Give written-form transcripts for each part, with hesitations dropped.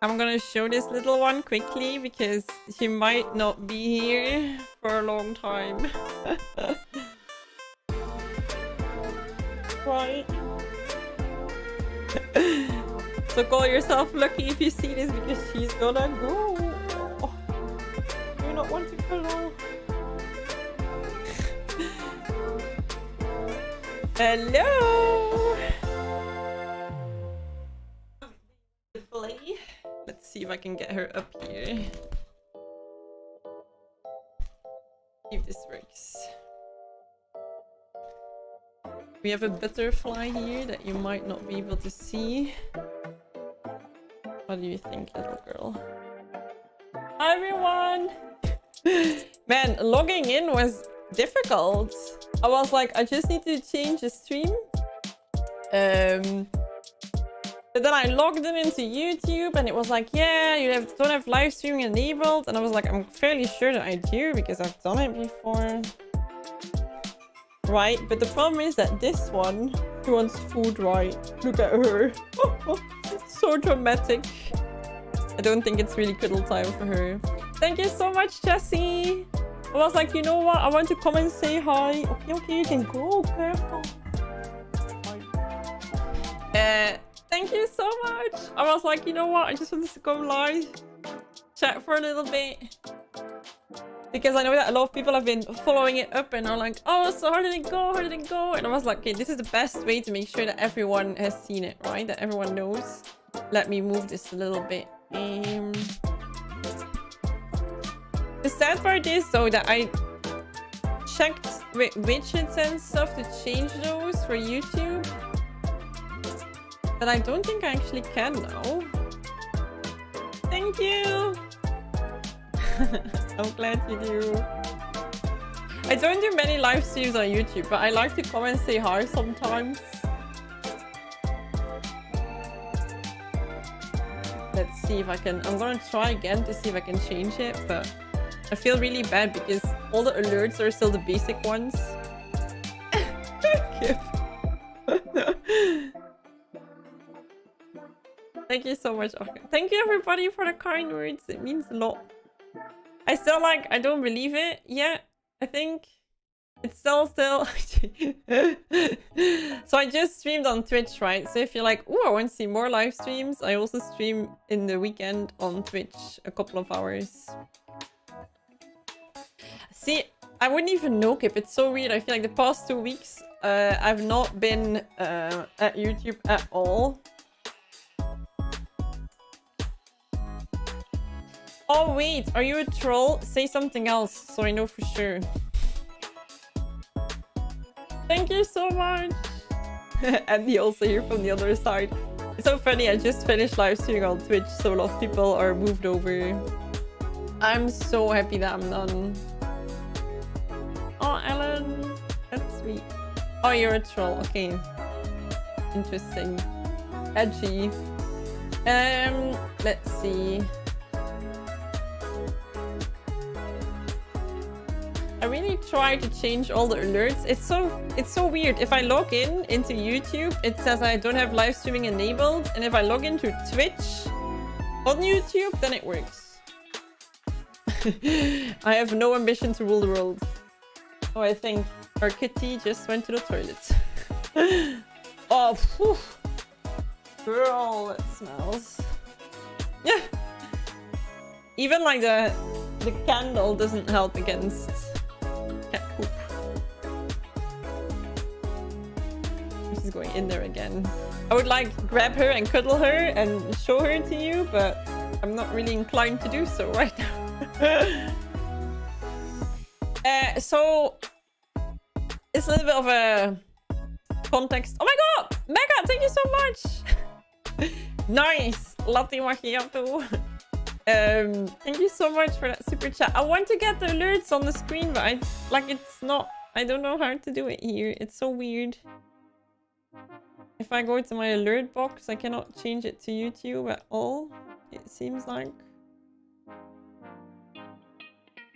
I'm gonna show this little one quickly because she might not be here for a long time. Right. So call yourself lucky if you see this because she's gonna go. Oh, do you not want to hello? Hello. Let's see if I can get her up here. See if this works. We have a butterfly here that you might not be able to see. What do you think, little girl? Hi everyone! Man, logging in was difficult. I was like, I just need to change the stream. But then I logged in into YouTube and it was like, yeah, you don't have live streaming enabled. And I was like, I'm fairly sure that I do because I've done it before. Right, but the problem is that this one, she wants food, right? Look at her. So dramatic. I don't think it's really cuddle time for her. Thank you so much, Jessie. I was like, you know what? I want to come and say hi. Okay, you can go. Careful. Thank you so much. I was like, you know what? I just wanted to come live, chat for a little bit. Because I know that a lot of people have been following it up and are like, oh, so how did it go? How did it go? And I was like, okay, this is the best way to make sure that everyone has seen it, right? That everyone knows. Let me move this a little bit. The sad part is, though, that I checked with widgets and stuff to change those for YouTube. But I don't think I actually can now. Thank you! I'm glad you do. I don't do many live streams on YouTube, but I like to come and say hi sometimes. Let's see if I can... I'm gonna try again to see if I can change it, but I feel really bad because all the alerts are still the basic ones. Thank you so much. Okay. Thank you everybody for the kind words. It means a lot. I still like, I don't believe it yet. I think it's still. So I just streamed on Twitch, right? So if you're like, oh, I want to see more live streams, I also stream in the weekend on Twitch a couple of hours. See, I wouldn't even know, Kip. It's so weird. I feel like the past 2 weeks, I've not been at YouTube at all. Oh wait, are you a troll? Say something else so I know for sure. Thank you so much. Andy also here from the other side. It's so funny, I just finished live streaming on Twitch, so a lot of people are moved over. I'm so happy that I'm done. Oh, Ellen, that's sweet. Oh, you're a troll. Okay. Interesting. Edgy. Let's see. I really try to change all the alerts. It's so weird. If I log in into YouTube, it says I don't have live streaming enabled, and if I log into Twitch on YouTube, then it works. I have no ambition to rule the world. Oh, I think our kitty just went to the toilet. Oh, phew. Girl, it smells. Yeah. Even like the candle doesn't help against cat poop. She's going in there again. I would like grab her and cuddle her and show her to you, but I'm not really inclined to do so right now. So it's a little bit of a context. Oh my god! Mega, thank you so much! Nice! Latte macchiato. Thank you so much for that super chat. I want to get the alerts on the screen, but I don't know how to do it here. It's so weird. If I go to my alert box, I cannot change it to YouTube at all. It seems like.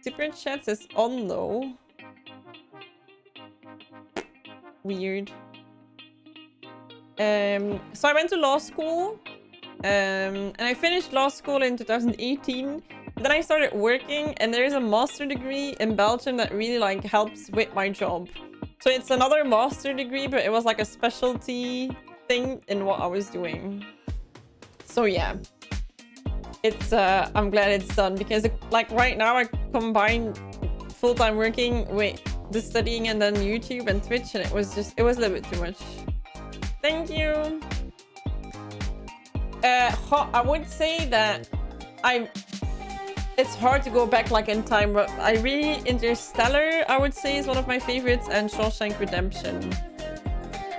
Secret chats is on though. Weird. So I went to law school And I finished law school in 2018. Then I started working, and there is a master degree in Belgium that really like helps with my job. So it's another master degree, but it was like a specialty thing in what I was doing. So yeah, it's I'm glad it's done, because like right now I combine full-time working with the studying and then YouTube and Twitch, and it was a little bit too much. Thank you. I would say that it's hard to go back like in time, but I really Interstellar, I would say, is one of my favorites, and Shawshank Redemption.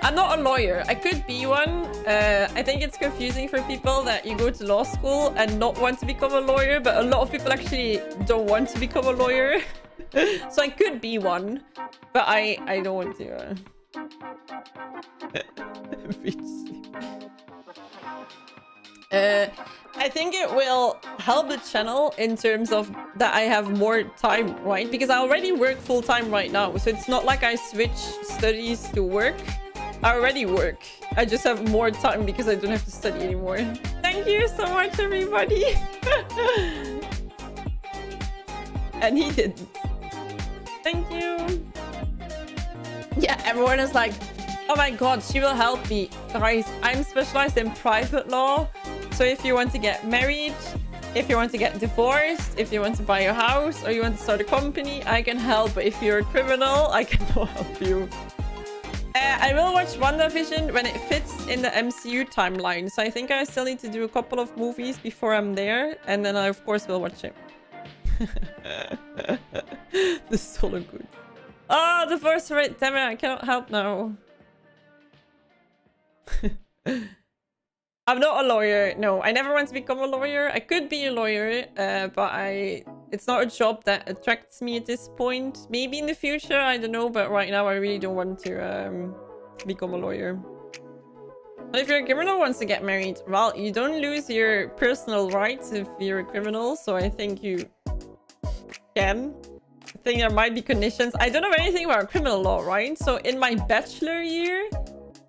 I'm not a lawyer. I could be one. I think it's confusing for people that you go to law school and not want to become a lawyer, but a lot of people actually don't want to become a lawyer. So I could be one, but I don't want to. I think it will help the channel in terms of that I have more time, right? Because I already work full-time right now, so it's not like I switch studies to work. I already work. I just have more time because I don't have to study anymore. Thank you so much, everybody. And he didn't. Thank you. Yeah, everyone is like, oh my god, she will help me. Guys, I'm specialized in private law. So if you want to get married, if you want to get divorced, if you want to buy a house, or you want to start a company, I can help. But if you're a criminal, I cannot help you. I will watch WandaVision when it fits in the MCU timeline. So I think I still need to do a couple of movies before I'm there. And then I, of course, will watch it. This is so good. Oh, the first right. Damn it, I cannot help now. I'm not a lawyer. No, I never want to become a lawyer. I could be a lawyer, but it's not a job that attracts me at this point. Maybe in the future, I don't know. But right now, I really don't want to become a lawyer. But if you're a criminal who wants to get married, well, you don't lose your personal rights if you're a criminal. So I think you can. I think there might be conditions. I don't know anything about criminal law, right? So in my bachelor year,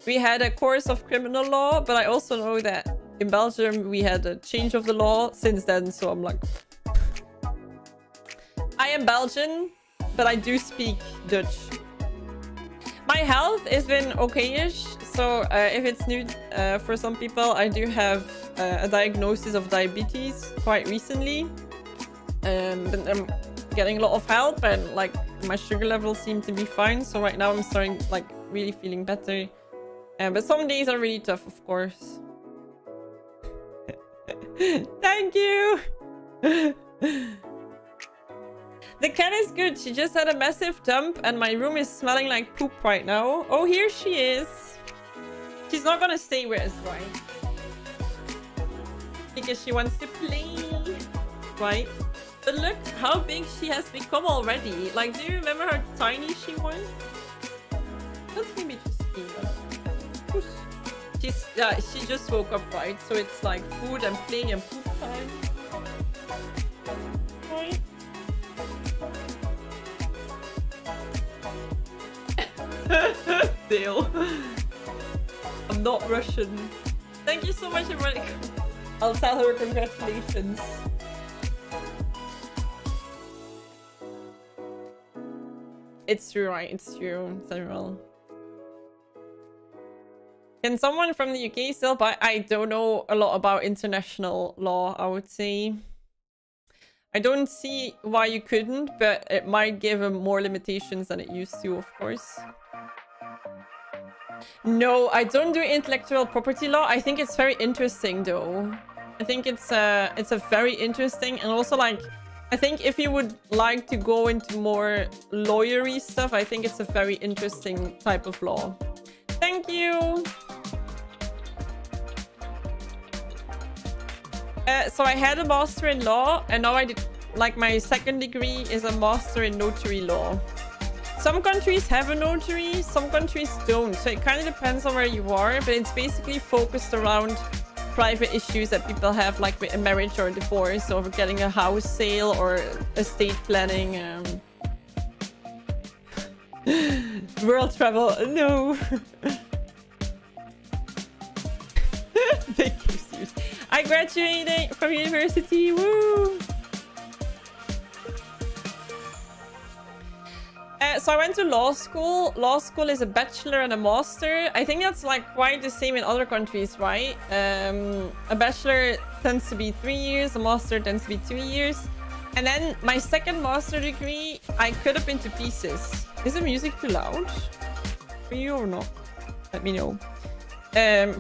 we had a course of criminal law, but I also know that in Belgium we had a change of the law since then, so I'm like... I am Belgian, but I do speak Dutch. My health has been okay-ish, so if it's new for some people, I do have a diagnosis of diabetes quite recently. But I'm getting a lot of help, and like my sugar levels seem to be fine, so right now I'm starting like really feeling better. But some days are really tough, of course. Thank you! The cat is good. She just had a massive dump and my room is smelling like poop right now. Oh, here she is. She's not gonna stay with us, right? Because she wants to play. Right? But look how big she has become already. Like, do you remember how tiny she was? Let's maybe just see her. She just woke up, right? So it's like food and playing and poop time. Right? Dale. I'm not Russian. Thank you so much, everybody. I'll tell her congratulations. It's true, right? It's true, Samuel. Can someone from the UK still buy? I don't know a lot about international law, I would say. I don't see why you couldn't, but it might give them more limitations than it used to, of course. No, I don't do intellectual property law. I think it's very interesting, though. I think it's a very interesting, and also like, I think if you would like to go into more lawyery stuff, I think it's a very interesting type of law. Thank you. So I had a master in law, and now I did, like, my second degree is a master in notary law. Some countries have a notary, some countries don't. So it kind of depends on where you are, but it's basically focused around private issues that people have, like with a marriage or a divorce, or getting a house sale or estate planning. World travel, no. Thank you, seriously. I graduated from university. Woo! So I went to law school. Law school is a bachelor and a master. I think that's like quite the same in other countries, right? A bachelor tends to be 3 years, a master tends to be 2 years. And then my second master degree, I cut up into pieces. Is the music too loud for you or not? Let me know.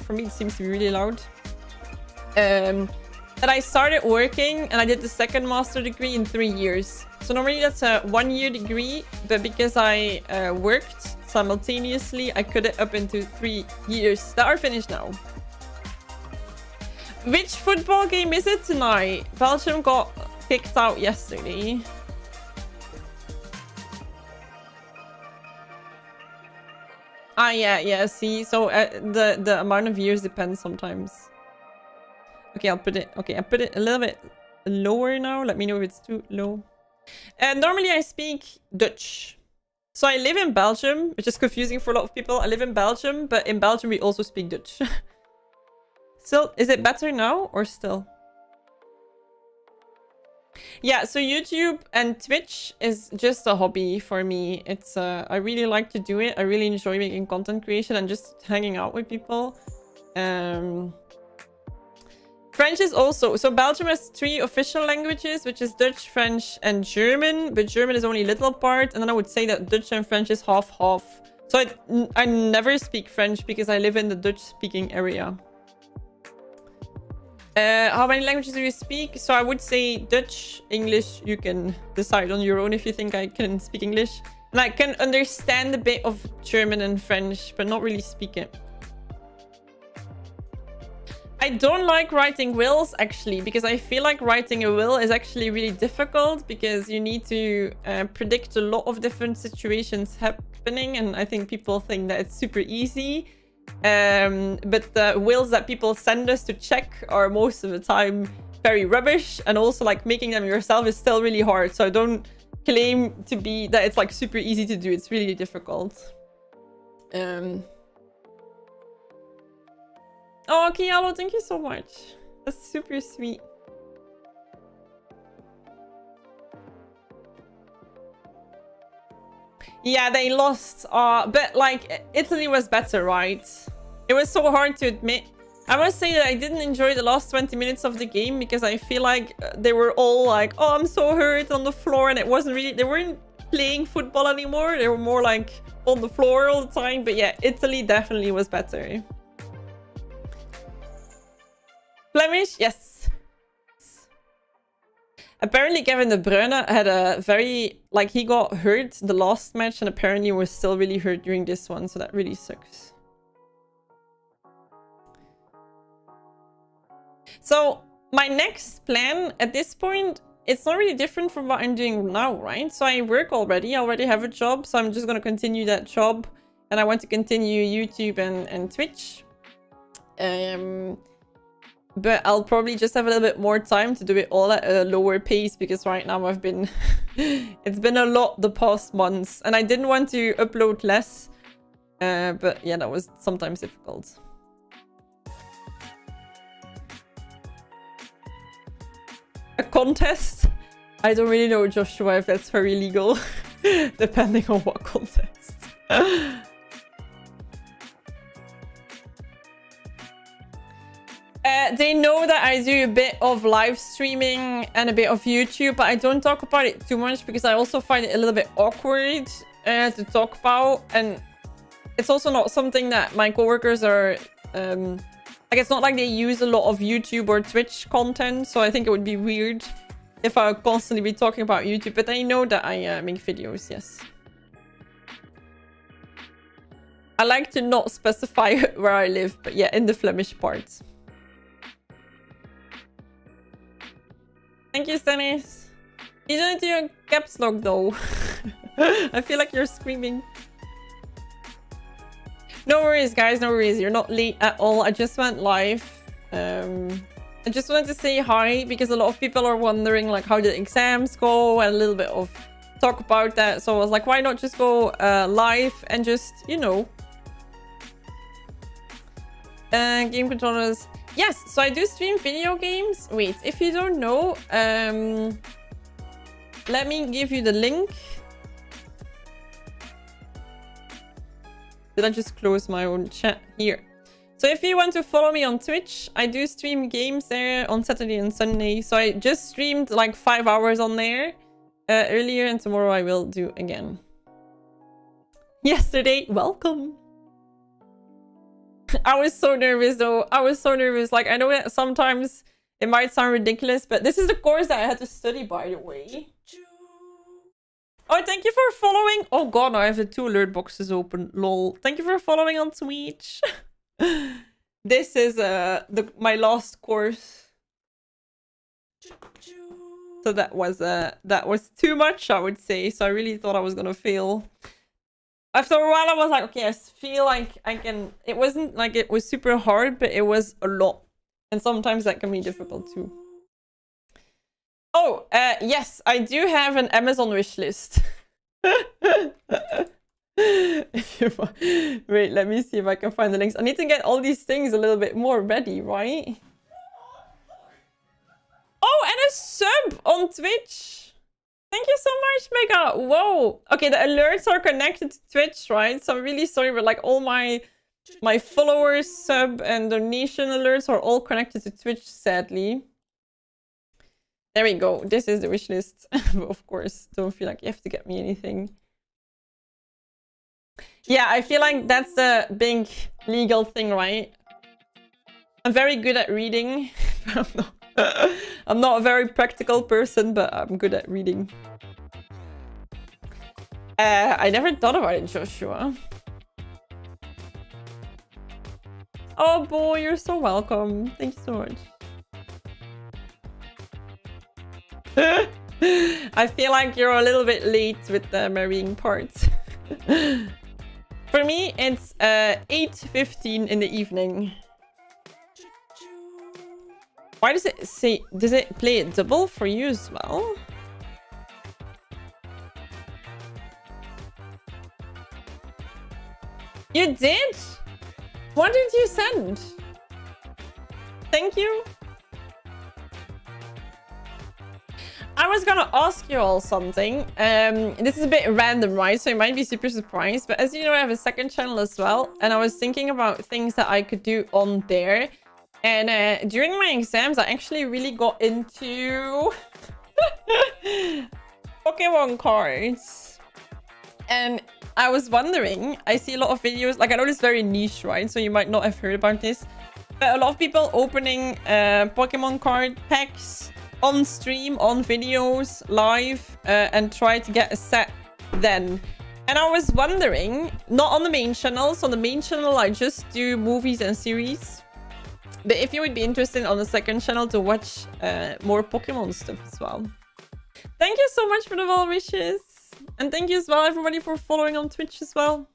For me, it seems to be really loud. But I started working and I did the second master degree in 3 years. So normally that's a 1-year degree, but because I worked simultaneously, I cut it up into 3 years that are finished now. Which football game is it tonight? Belgium got kicked out yesterday. Ah, yeah, see, so the amount of years depends sometimes. Okay, I put it a little bit lower now. Let me know if it's too low. Normally I speak Dutch. So I live in Belgium, which is confusing for a lot of people. I live in Belgium, but in Belgium we also speak Dutch. Still, is it better now or still? Yeah, so YouTube and Twitch is just a hobby for me. It's I really like to do it. I really enjoy making content creation and just hanging out with people. French is also... So Belgium has 3 official languages, which is Dutch, French, and German. But German is only a little part. And then I would say that Dutch and French is half-half. So I never speak French because I live in the Dutch-speaking area. How many languages do you speak? So I would say Dutch, English. You can decide on your own if you think I can speak English. And I can understand a bit of German and French, but not really speak it. I don't like writing wills, actually, because I feel like writing a will is actually really difficult because you need to predict a lot of different situations happening, and I think people think that it's super easy. But the wills that people send us to check are most of the time very rubbish, and also like making them yourself is still really hard. So I don't claim to be that it's like super easy to do. It's really difficult. Oh, Kialo, thank you so much. That's super sweet. Yeah, they lost. But like, Italy was better, right? It was so hard to admit. I must say that I didn't enjoy the last 20 minutes of the game because I feel like they were all like, oh, I'm so hurt on the floor. And it wasn't really... They weren't playing football anymore. They were more like on the floor all the time. But yeah, Italy definitely was better. Flemish? Yes. Apparently Kevin De Bruyne had a very... Like, he got hurt the last match and apparently was still really hurt during this one. So that really sucks. So, my next plan at this point, it's not really different from what I'm doing now, right? So I work already. I already have a job. So I'm just going to continue that job. And I want to continue YouTube and Twitch. But I'll probably just have a little bit more time to do it all at a lower pace because right now I've been... it's been a lot the past months. And I didn't want to upload less. But yeah, that was sometimes difficult. A contest? I don't really know, Joshua, if that's very legal. Depending on what contest. They know that I do a bit of live streaming and a bit of YouTube, but I don't talk about it too much because I also find it a little bit awkward to talk about. And it's also not something that my coworkers are... like, it's not like they use a lot of YouTube or Twitch content, so I think it would be weird if I would constantly be talking about YouTube. But they know that I make videos, yes. I like to not specify where I live, but yeah, in the Flemish part. Thank you, Stennis. You don't do your caps lock though. I feel like you're screaming. No worries, guys. No worries. You're not late at all. I just went live. I just wanted to say hi because a lot of people are wondering like how did exams go and a little bit of talk about that. So I was like, why not just go live and just, you know. Game controllers. yes, so I do stream video games. Wait, if you don't know, let me give you the link. Did I just close my own chat? Here. So if you want to follow me on Twitch, I do stream games there on Saturday and Sunday. So I just streamed like 5 hours on there earlier, and tomorrow I will do again. Yesterday, welcome. I was so nervous though. I was so nervous. Like, I know that sometimes it might sound ridiculous, but this is the course that I had to study, by the way. Oh, thank you for following. Oh god, now I have the 2 alert boxes open. Lol. Thank you for following on Twitch. This is my last course. So that was too much, I would say. So I really thought I was gonna fail. After a while, I was like, okay, I feel like I can... It wasn't like it was super hard, but it was a lot. And sometimes that can be difficult too. Oh, yes, I do have an Amazon wishlist. Wait, let me see if I can find the links. I need to get all these things a little bit more ready, right? Oh, and a sub on Twitch. Thank you so much, Mega. Whoa. Okay, the alerts are connected to Twitch, right? So I'm really sorry, but like all my followers, sub, and donation alerts are all connected to Twitch, sadly. There we go. This is the wish list. Of course, don't feel like you have to get me anything. Yeah, I feel like that's the big legal thing, right? I'm very good at reading. I'm not a very practical person, but I'm good at reading. I never thought about it, Joshua. Oh boy, you're so welcome. Thank you so much. I feel like you're a little bit late with the marrying part. For me, it's 8:15 in the evening. Why does it say... Does it play it double for you as well? You did? What did you send? Thank you. I was gonna ask you all something. This is a bit random, right? So you might be super surprised. But as you know, I have a second channel as well. And I was thinking about things that I could do on there. And during my exams, I actually really got into Pokemon cards. And I was wondering, I see a lot of videos, like I know it's very niche, right? So you might not have heard about this. But a lot of people opening Pokemon card packs on stream, on videos, live, and try to get a set then. And I was wondering, not on the main channel. So on the main channel, I just do movies and series. But if you would be interested on the second channel to watch more Pokemon stuff as well. Thank you so much for the well wishes. And thank you as well, everybody, for following on Twitch as well.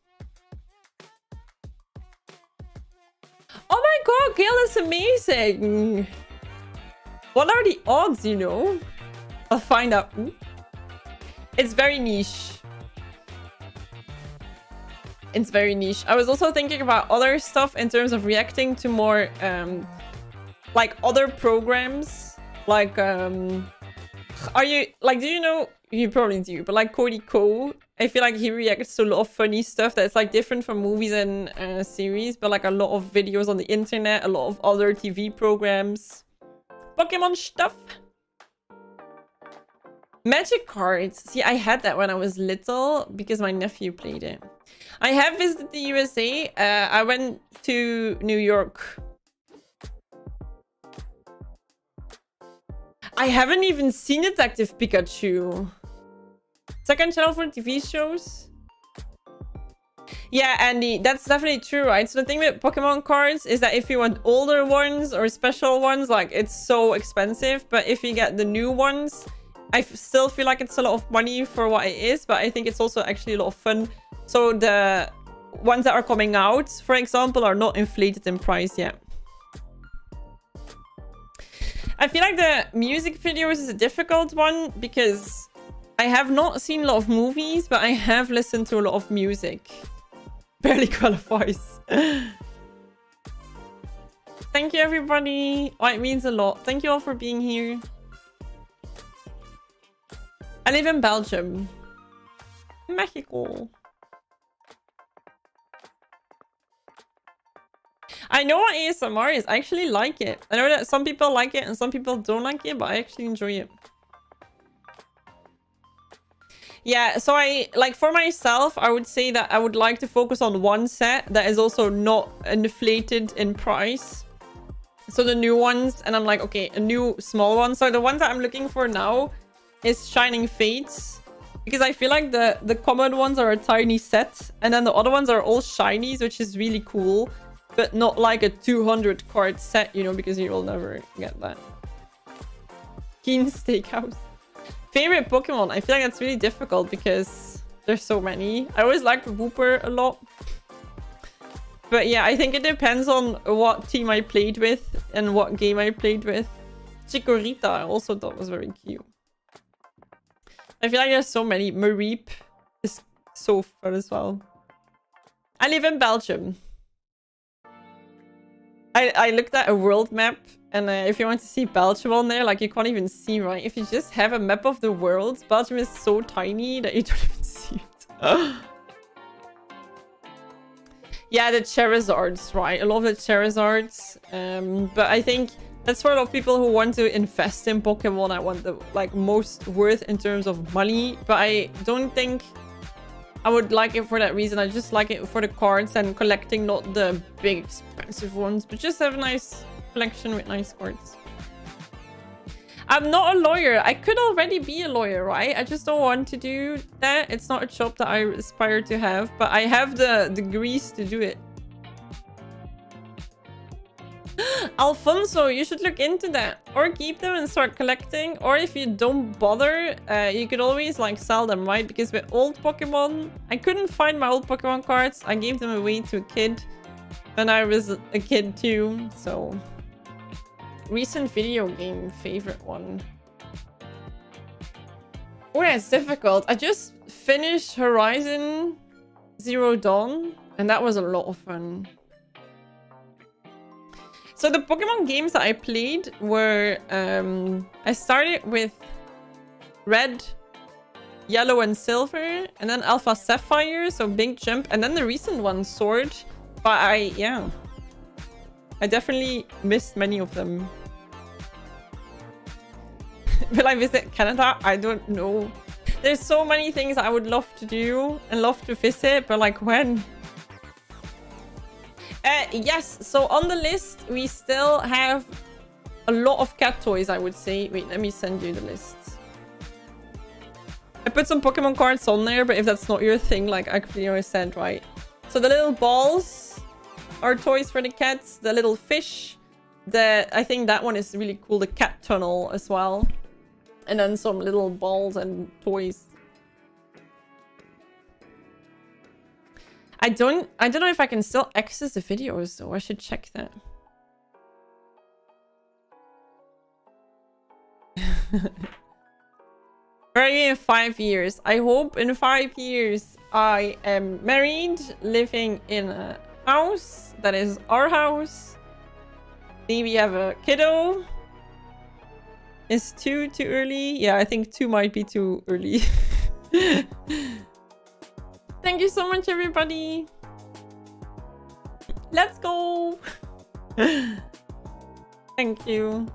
Oh my god, Gail is amazing. What are the odds, you know? I'll find out. It's very niche. It's very niche. I was also thinking about other stuff in terms of reacting to more like other programs. Like are you like, do you know, you probably do, but like Cody Ko, I feel like he reacts to a lot of funny stuff that's like different from movies and series, but like a lot of videos on the internet, a lot of other TV programs, Pokemon stuff. Magic cards. See, I had that when I was little because my nephew played it. I have visited the USA. I went to New York. I haven't even seen Detective Pikachu. Second channel for TV shows. Yeah, Andy, that's definitely true, right? So the thing with Pokemon cards is that if you want older ones or special ones, like it's so expensive. But if you get the new ones, I still feel like it's a lot of money for what it is. But I think it's also actually a lot of fun. So the ones that are coming out, for example, are not inflated in price yet. I feel like the music videos is a difficult one because I have not seen a lot of movies, but I have listened to a lot of music. Barely qualifies. Thank Thank you, everybody. Oh, it means a lot. Thank you all for being here. I live in Belgium. Mexico. I know what ASMR is. I actually like it. I know that some people like it and some people don't like it, but I actually enjoy it. Yeah, so for myself, I would say that I would like to focus on one set that is also not inflated in price. So the new ones, and I'm like, okay, a new small one. So the ones that I'm looking for now is Shining Fates. Because I feel like the common ones are a tiny set. And then the other ones are all shinies, which is really cool. But not like a 200 card set, you know, because you will never get that. Keen Steakhouse. Favorite Pokemon? I feel like that's really difficult because there's so many. I always liked Wooper a lot. But yeah, I think it depends on what team I played with and what game I played with. Chikorita I also thought was very cute. I feel like there's so many. Mareep is so fun as well. I live in Belgium. I looked at a world map, and if you want to see Belgium on there, like, you can't even see, right? If you just have a map of the world, Belgium is so tiny that you don't even see it. Yeah, the Charizards, right? A lot of the Charizards. But I think that's for a lot of people who want to invest in Pokemon. I want the, like, most worth in terms of money. But I don't think I would like it for that reason. I just like it for the cards and collecting, not the big expensive ones, but just have a nice collection with nice cards. I'm not a lawyer. I could already be a lawyer, right? I just don't want to do that. It's not a job that I aspire to have, but I have the degrees to do it. Alfonso, you should look into that. Or keep them and start collecting. Or if you don't bother, you could always, like, sell them, right? Because with old Pokemon, I couldn't find my old Pokemon cards. I gave them away to a kid when I was a kid too, so... Recent video game favorite one. Oh, that's difficult. I just finished Horizon Zero Dawn, and that was a lot of fun. So the Pokemon games that I played were... I started with Red, Yellow, and Silver, and then Alpha Sapphire, so big jump, and then the recent one, Sword. But I definitely missed many of them. Will I visit Canada? I don't know. There's so many things I would love to do and love to visit, but like when? Yes, so on the list, we still have a lot of cat toys, I would say. Wait, let me send you the list. I put some Pokemon cards on there, but if that's not your thing, like I clearly said, right? So the little balls are toys for the cats. The little fish. I think that one is really cool. The cat tunnel as well. And then some little balls and toys. I don't know if I can still access the videos though. I should check that. Where are you in 5 years? I hope in 5 years I am married, living in a house that is our house. Maybe have a kiddo. Is 2 too early? Yeah, I think 2 might be too early. Thank you so much, everybody. Let's go. Thank you.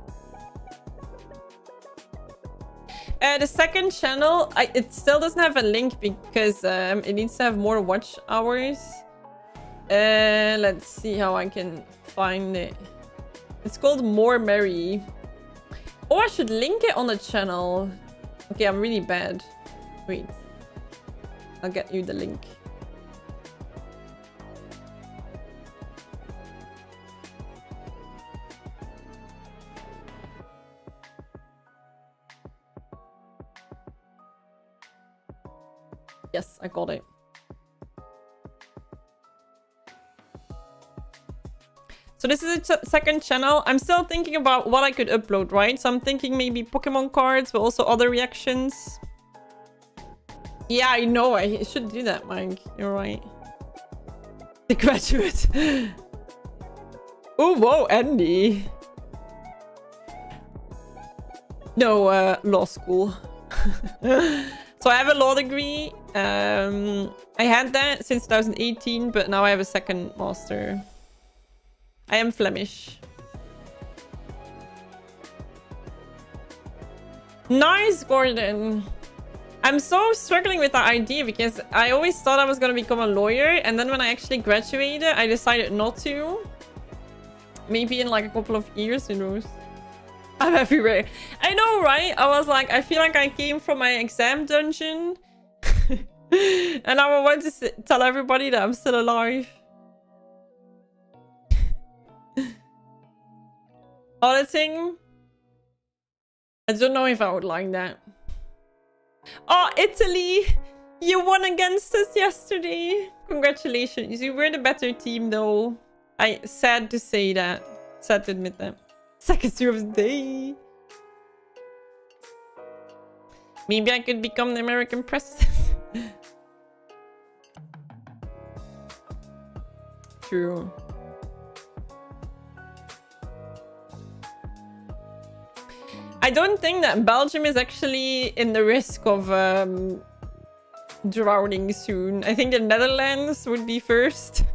The second channel, it still doesn't have a link because it needs to have more watch hours. Let's see how I can find it. It's called More Merry. Oh, I should link it on the channel. Okay, I'm really bad. Wait. I'll get you the link. Yes, I got it. So this is a second channel. I'm still thinking about what I could upload, right? So I'm thinking maybe Pokemon cards, but also other reactions. Yeah, I know. I should do that, Mike. You're right. The Graduate. Oh, whoa, Andy. No, law school. So I have a law degree. I had that since 2018, but now I have a second master. I am Flemish. Nice, Gordon. I'm so struggling with that idea because I always thought I was going to become a lawyer. And then when I actually graduated, I decided not to. Maybe in like a couple of years, who knows. I'm everywhere. I know, right? I was like, I feel like I came from my exam dungeon. And I want to tell everybody that I'm still alive. Auditing? I don't know if I would like that. Oh, Italy! You won against us yesterday. Congratulations. You were the better team, though. Sad to say that. Sad to admit that. Second stream of the day. Maybe I could become the American president. True. I don't think that Belgium is actually in the risk of drowning soon. I think the Netherlands would be first.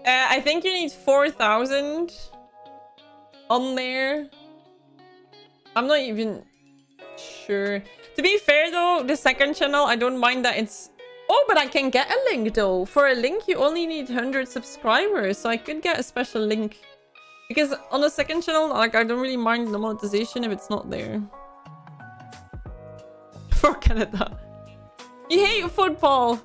I think you need 4,000 on there. I'm not even sure. To be fair though, the second channel, I don't mind that it's... Oh, but I can get a link though. For a link, you only need 100 subscribers. So I could get a special link. Because on the second channel, like, I don't really mind the monetization if it's not there. For Canada. You hate football.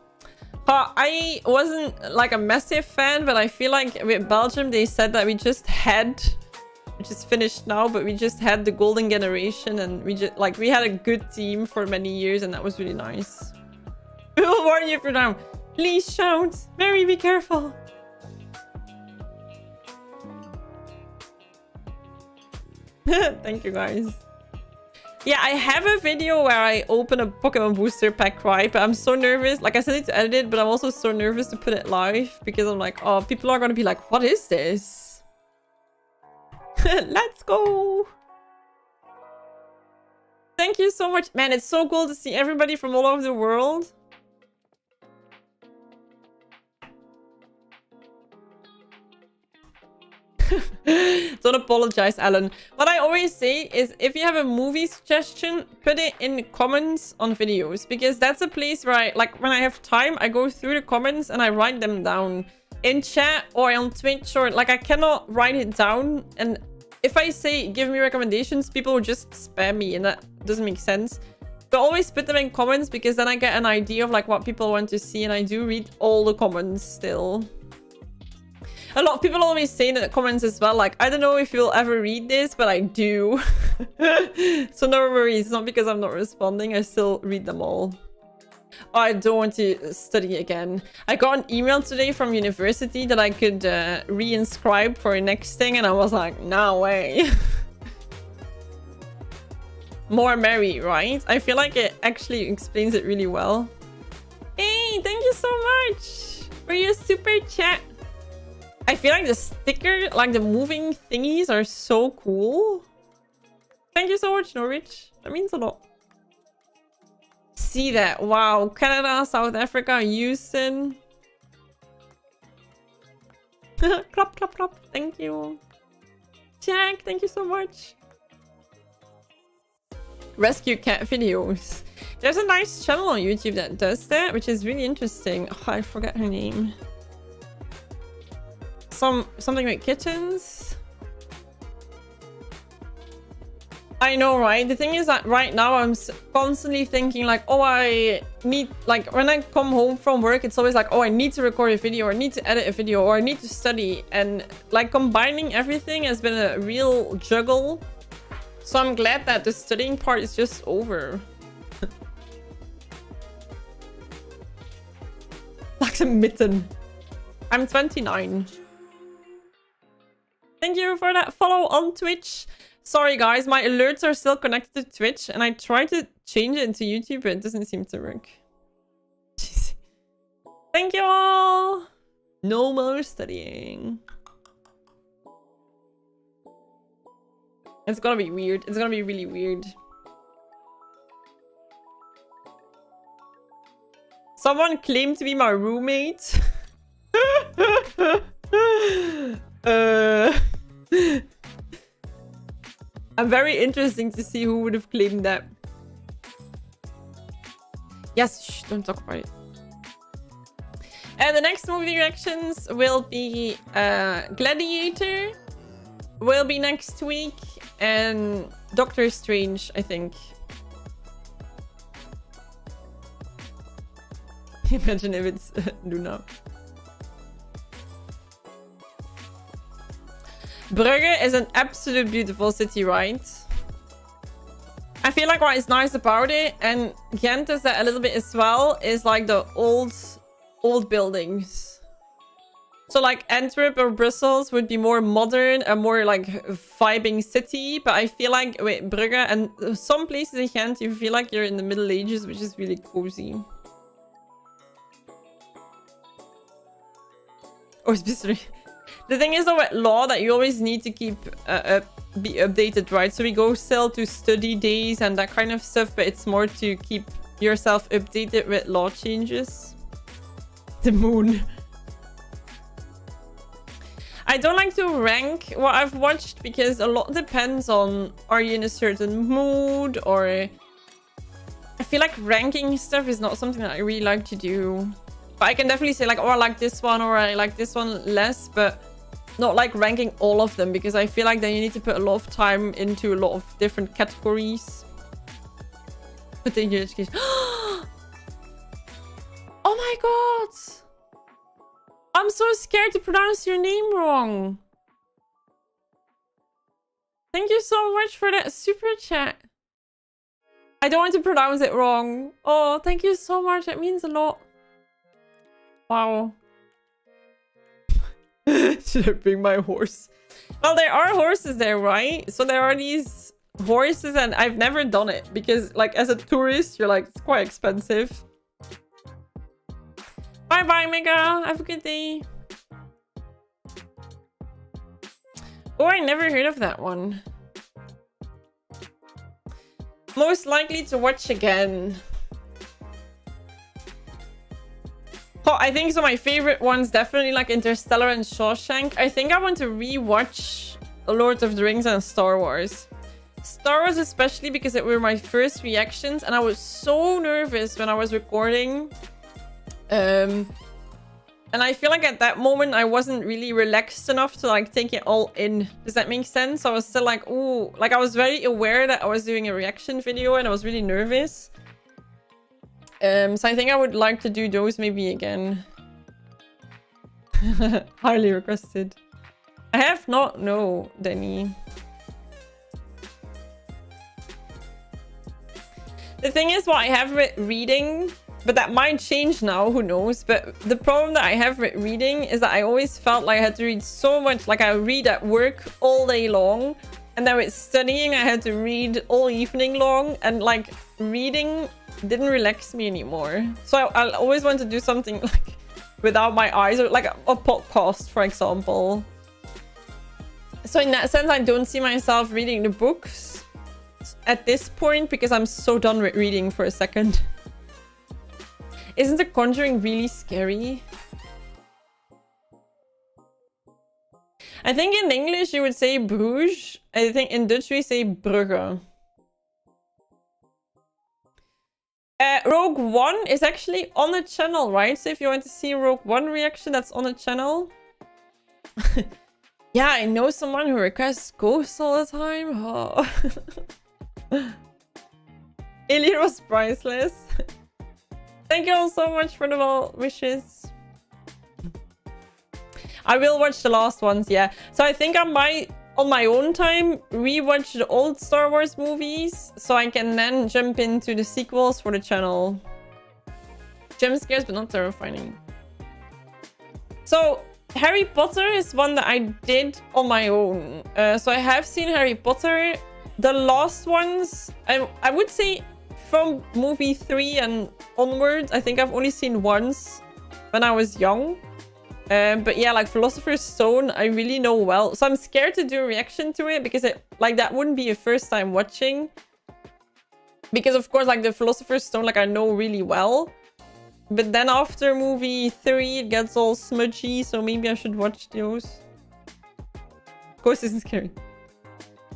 I wasn't like a massive fan, but I feel like with Belgium, they said that we just had, which is finished now, but we just had the golden generation and we just like, we had a good team for many years and that was really nice. We will warn you for now. Please shout. Mary, be careful. Thank you guys. Yeah, I have a video where I open a Pokemon booster pack, right? But I'm so nervous. Like, I still need to edit it, but I'm also so nervous to put it live because I'm like, oh, people are gonna be like, what is this? Let's go. Thank you so much. Man, it's so cool to see everybody from all over the world. Don't apologize, Alan. What I always say is if you have a movie suggestion, put it in the comments on videos, because that's a place where I, like, when I have time, I go through the comments and I write them down in chat or on Twitch, or like I cannot write it down. And if I say give me recommendations, people will just spam me and that doesn't make sense. But always put them in comments because then I get an idea of like what people want to see, and I do read all the comments still. A lot of people always say in the comments as well, like, I don't know if you'll ever read this, but I do. So no worries, it's not because I'm not responding, I still read them all. Oh, I don't want to study again. I got an email today from university that I could re-inscribe for the next thing, and I was like, no way. More Mary, right? I feel like it actually explains it really well. Hey, thank you so much for your super chat. I feel like the sticker, like the moving thingies are so cool. Thank you so much, Norwich. That means a lot. See that. Wow. Canada, South Africa, Houston. Clap, clap, clap. Thank you. Jack, thank you so much. Rescue cat videos. There's a nice channel on YouTube that does that, which is really interesting. Oh, I forgot her name. Something like kittens. I know, right? The thing is that right now I'm constantly thinking like, oh, I need, like, when I come home from work, it's always like, oh, I need to record a video, or I need to edit a video, or I need to study. And like combining everything has been a real juggle. So I'm glad that the studying part is just over. Like a mitten. I'm 29. Thank you for that follow on Twitch. Sorry guys, my alerts are still connected to Twitch and I try to change it into YouTube, but it doesn't seem to work. Jeez. Thank you all. No more studying. It's gonna be weird. It's gonna be really weird. Someone claimed to be my roommate. I'm very interesting to see who would have claimed that. Yes, shh, don't talk about it. And the next movie reactions will be Gladiator will be next week, and Doctor Strange, I think. Imagine if it's Luna. Brugge is an absolute beautiful city, right? I feel like what is nice about it, and Ghent is that a little bit as well, is like the old buildings. So like Antwerp or Brussels would be more modern and more like vibing city, but I feel like with Brugge and some places in Ghent, you feel like you're in the Middle Ages, which is really cozy. Oh, it's mystery. The thing is though with law that you always need to keep be updated, right? So we go still to study days and that kind of stuff, but it's more to keep yourself updated with law changes. The moon. I don't like to rank what I've watched because a lot depends on, are you in a certain mood, or I feel like ranking stuff is not something that I really like to do. But I can definitely say like, oh, I like this one or I like this one less, but not like ranking all of them, because I feel like then you need to put a lot of time into a lot of different categories. But then you just oh my god! I'm so scared to pronounce your name wrong. Thank you so much for that super chat. I don't want to pronounce it wrong. Oh, thank you so much. That means a lot. Wow. Should I bring my horse? Well, there are horses there, right? So there are these horses, and I've never done it because, like, as a tourist, you're like, it's quite expensive. Bye bye, Mega. Have a good day. Oh, I never heard of that one. Most likely to watch again. Oh, I think so. My favorite ones definitely like Interstellar and Shawshank. I think I want to rewatch Lord of the Rings and Star Wars. Star Wars especially because it were my first reactions and I was so nervous when I was recording. And I feel like at that moment I wasn't really relaxed enough to like take it all in. Does that make sense? I was still like, ooh, like I was very aware that I was doing a reaction video and I was really nervous. So I think I would like to do those maybe again. Highly requested. I have not, no, Denny. The thing is, what I have with reading, but that might change now, who knows? But the problem that I have with reading is that I always felt like I had to read so much. Like I read at work all day long, and then with studying, I had to read all evening long, and like reading didn't relax me anymore. So I always want to do something like without my eyes, or like a podcast, for example. So in that sense, I don't see myself reading the books at this point because I'm so done with reading for a second. Isn't The Conjuring really scary? I think in English you would say Bruges. I think in Dutch we say Brugge. Rogue One is actually on the channel, right? So if you want to see Rogue One reaction, that's on the channel. Yeah, I know someone who requests ghosts all the time. Oh. Alien was priceless. Thank you all so much for the well wishes. I will watch the last ones, yeah. So I think I might, on my own time, rewatch the old Star Wars movies, so I can then jump into the sequels for the channel. Jump scares, but not terrifying. So Harry Potter is one that I did on my own. So I have seen Harry Potter. The last ones, I would say from movie 3 and onwards, I think I've only seen once when I was young. But yeah, like Philosopher's Stone, I really know well. So I'm scared to do a reaction to it because like that wouldn't be a first time watching. Because of course, like the Philosopher's Stone, like I know really well. But then after movie 3, it gets all smudgy, so maybe I should watch those. Ghost isn't scary.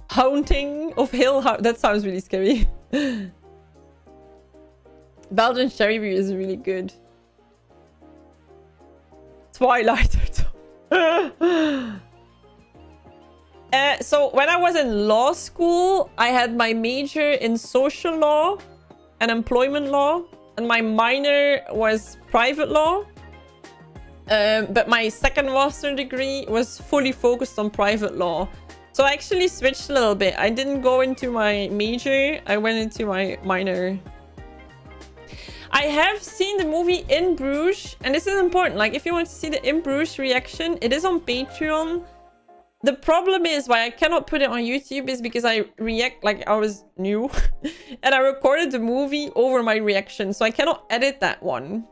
Haunting of Hill House. That sounds really scary. Belgian Cherry Beer is really good. Twilight. So when I was in law school, I had my major in social law and employment law. And my minor was private law. But my second master degree was fully focused on private law. So I actually switched a little bit. I didn't go into my major. I went into my minor. I have seen the movie In Bruges. And this is important. Like, if you want to see the In Bruges reaction, it is on Patreon. The problem is why I cannot put it on YouTube is because I react like I was new. And I recorded the movie over my reaction. So I cannot edit that one.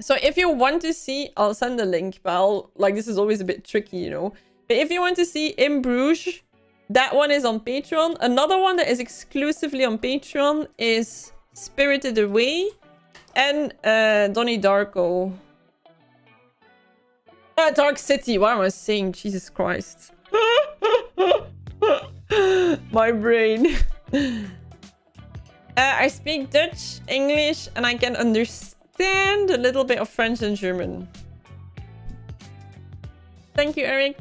So if you want to see, I'll send the link. But like, this is always a bit tricky, you know. But if you want to see In Bruges, that one is on Patreon. Another one that is exclusively on Patreon is Spirited Away and Donnie Darko. Dark City. What am I saying? Jesus Christ. My brain. I speak Dutch, English, and I can understand a little bit of French and German. Thank you, Eric.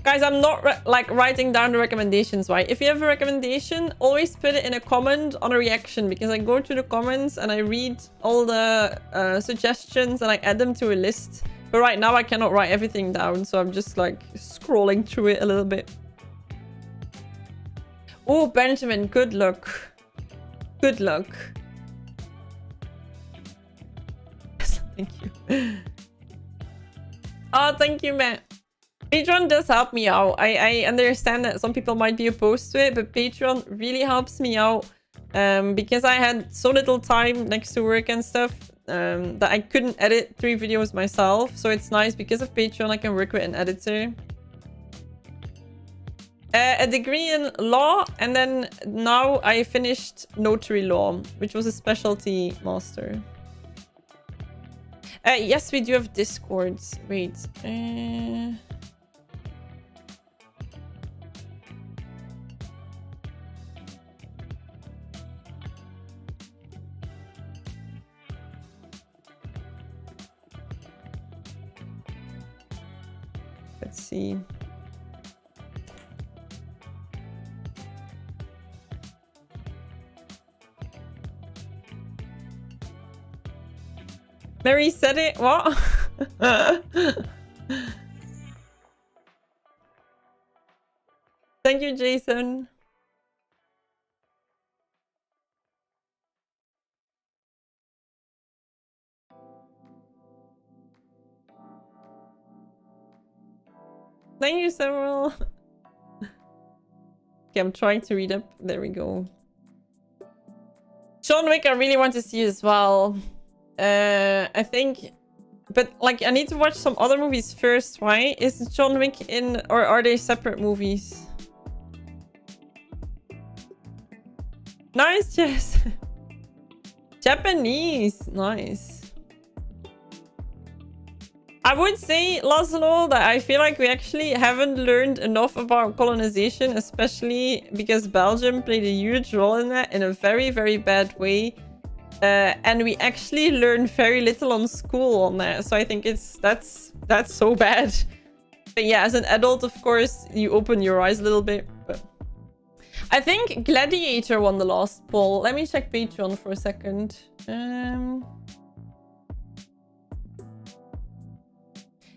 Guys, I'm not like writing down the recommendations, right? If you have a recommendation, always put it in a comment on a reaction, because I go through the comments and I read all the suggestions and I add them to a list. But right now I cannot write everything down, so I'm just like scrolling through it a little bit. Oh, Benjamin, good luck. Good luck. Thank you. Oh, thank you, Matt. Patreon does help me out. I understand that some people might be opposed to it, but Patreon really helps me out. Because I had so little time next to work and stuff. That I couldn't edit 3 videos myself. So it's nice because of Patreon I can work with an editor. A degree in law, and then now I finished notary law, which was a specialty master. Yes, we do have Discords. Wait. Let's see. Mary said it. What? Thank you, Jason. Thank you, Samuel. Okay, I'm trying to read up. There we go. John Wick, I really want to see as well. I think... But, like, I need to watch some other movies first, right? Is John Wick in... Or are they separate movies? Nice, Jess. Japanese. Nice. I would say, Laszlo, that I feel like we actually haven't learned enough about colonization, especially because Belgium played a huge role in that in a very, very bad way. And we actually learned very little on school on that. So I think that's so bad. But yeah, as an adult, of course, you open your eyes a little bit. But I think Gladiator won the last poll. Let me check Patreon for a second.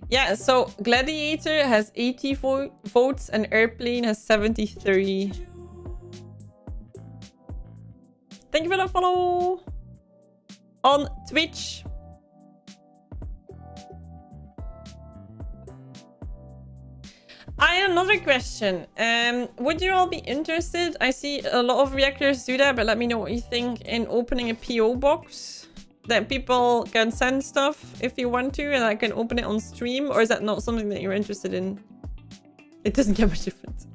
Yeah, so Gladiator has 80 votes and Airplane has 73. Thank you for the follow on Twitch. I have another question. Would you all be interested? I see a lot of reactors do that, but let me know what you think in opening a PO box that people can send stuff if you want to, and I can open it on stream, or is that not something that you're interested in? It doesn't get much difference.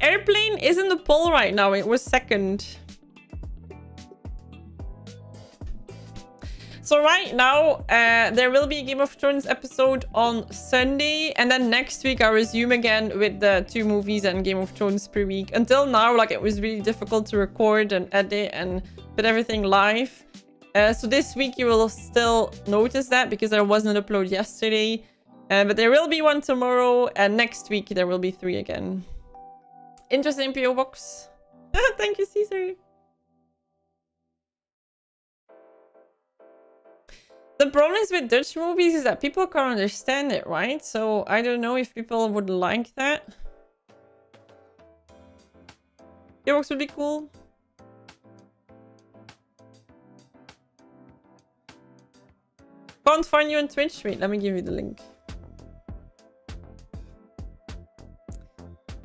Airplane is in the poll right now. It was second. So right now, there will be a Game of Thrones episode on Sunday. And then next week, I resume again with the 2 movies and Game of Thrones per week. Until now, like, it was really difficult to record and edit and put everything live. So this week, you will still notice that because there wasn't an upload yesterday. But there will be one tomorrow. And next week, there will be 3 again. Interesting PO box. Thank you, Caesar. The problem is with Dutch movies is that people can't understand it, right? So I don't know if people would like that. PO box would be cool. Can't find you on Twitch. Wait, let me give you the link.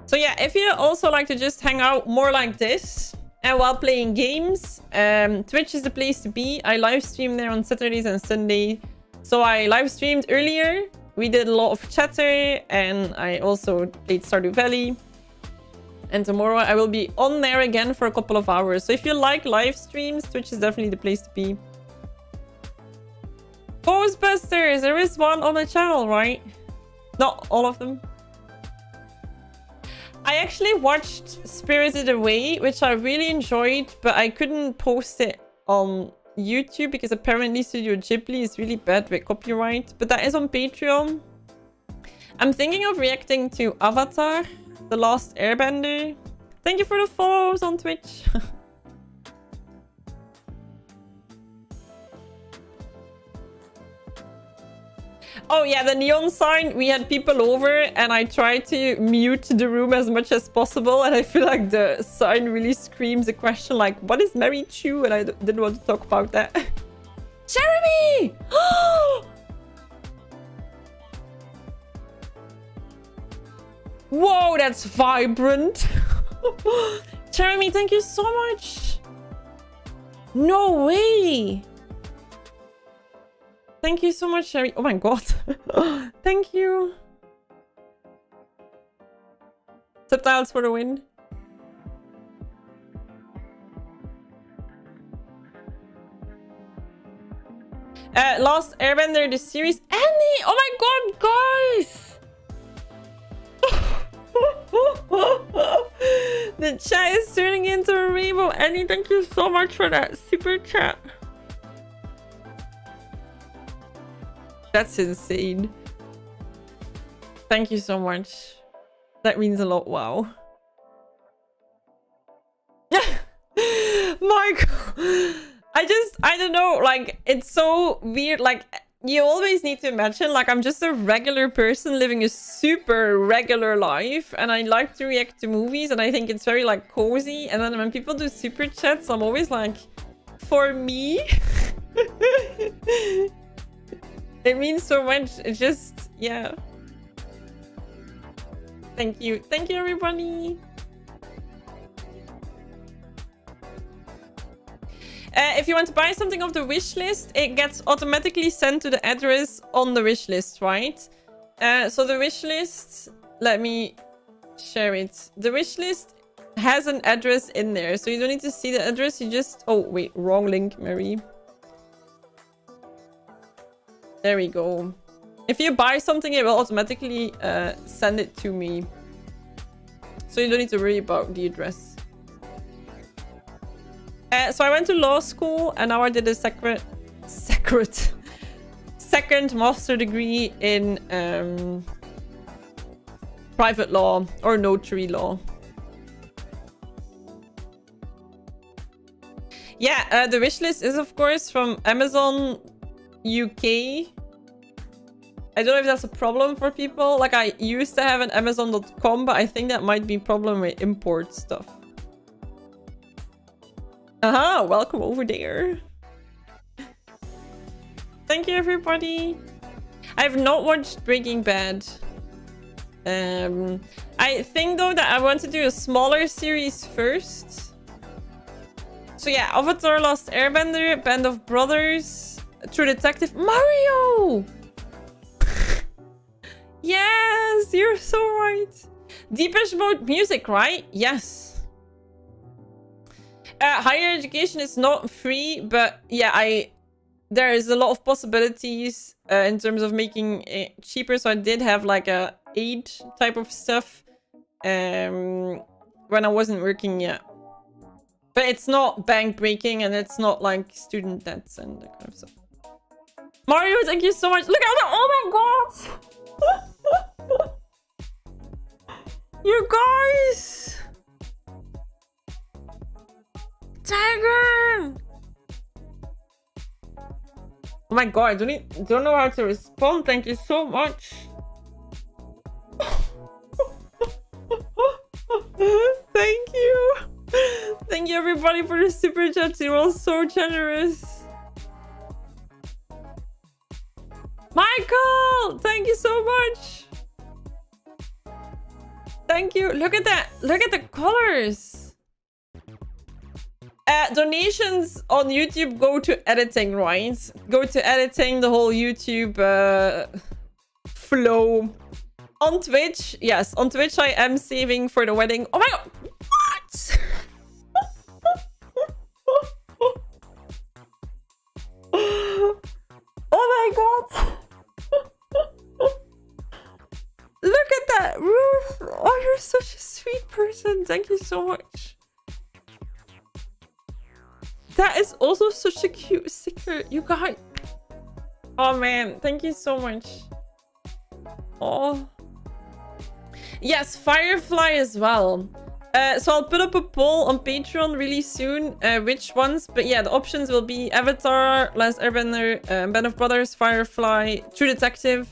So yeah, if you also like to just hang out more like this and while playing games, Twitch is the place to be. I live stream there on Saturdays and Sunday. So I live streamed earlier. We did a lot of chatter and I also played Stardew Valley. And tomorrow I will be on there again for a couple of hours. So if you like live streams, Twitch is definitely the place to be. Ghostbusters! There is one on the channel, right? Not all of them. I actually watched Spirited Away, which I really enjoyed, but I couldn't post it on YouTube because apparently Studio Ghibli is really bad with copyright. But that is on Patreon. I'm thinking of reacting to Avatar, The Last Airbender. Thank you for the follows on Twitch. Oh yeah, the neon sign, we had people over and I tried to mute the room as much as possible, and I feel like the sign really screams a question like, what is Mary Chew? And I didn't want to talk about that. Jeremy! Whoa, that's vibrant. Jeremy, thank you so much. No way. Thank you so much, Sherry. Oh my god. Thank you. Subtitles for the win. Last Airbender, the series. Annie! Oh my god, guys! The chat is turning into a rainbow. Annie, thank you so much for that super chat. That's insane. Thank you so much. That means a lot. Wow. Michael, I don't know. Like, it's so weird. Like, you always need to imagine, like, I'm just a regular person living a super regular life. And I like to react to movies. And I think it's very, like, cozy. And then when people do super chats, I'm always like, for me? It means so much. It's just, yeah. Thank you. Thank you, everybody. If you want to buy something off the wish list, it gets automatically sent to the address on the wish list, right? So the wish list, let me share it. The wish list has an address in there. So you don't need to see the address. You just... Oh, wait. Wrong link, Mary. There we go. If you buy something, it will automatically send it to me. So you don't need to worry about the address. So I went to law school and now I did a second master degree in private law or notary law. Yeah, the wishlist is of course from Amazon UK. I don't know if that's a problem for people. Like, I used to have an Amazon.com, but I think that might be a problem with import stuff. Aha, welcome over there. Thank you, everybody. I have not watched Breaking Bad. I think though that I want to do a smaller series first. So yeah, Avatar, Last Airbender, Band of Brothers, True Detective, Mario! Yes, you're so right. Depeche Mode music, right? Yes. Higher education is not free, but yeah, there is a lot of possibilities in terms of making it cheaper. So I did have like a aid type of stuff when I wasn't working yet. But it's not bank breaking and it's not like student debts and that kind of stuff. Mario, thank you so much. Look at that. Oh my god. You guys. Tiger. Oh my god, I don't know how to respond. Thank you so much. Thank you. Thank you everybody for the super chats. You're all so generous. Michael, thank you so much. Thank you. Look at that. Look at the colors. Donations on YouTube go to editing, right? Go to editing the whole YouTube flow. On Twitch, yes, on Twitch I am saving for the wedding. Oh my god, what? Oh my god. Look at that, Ruth. Oh, you're such a sweet person. Thank you so much. That is also such a cute sticker. You guys. Oh man, thank you so much. Oh. Yes, Firefly as well. So I'll put up a poll on Patreon really soon, which ones. But yeah, the options will be Avatar, Last Airbender, Band of Brothers, Firefly, True Detective.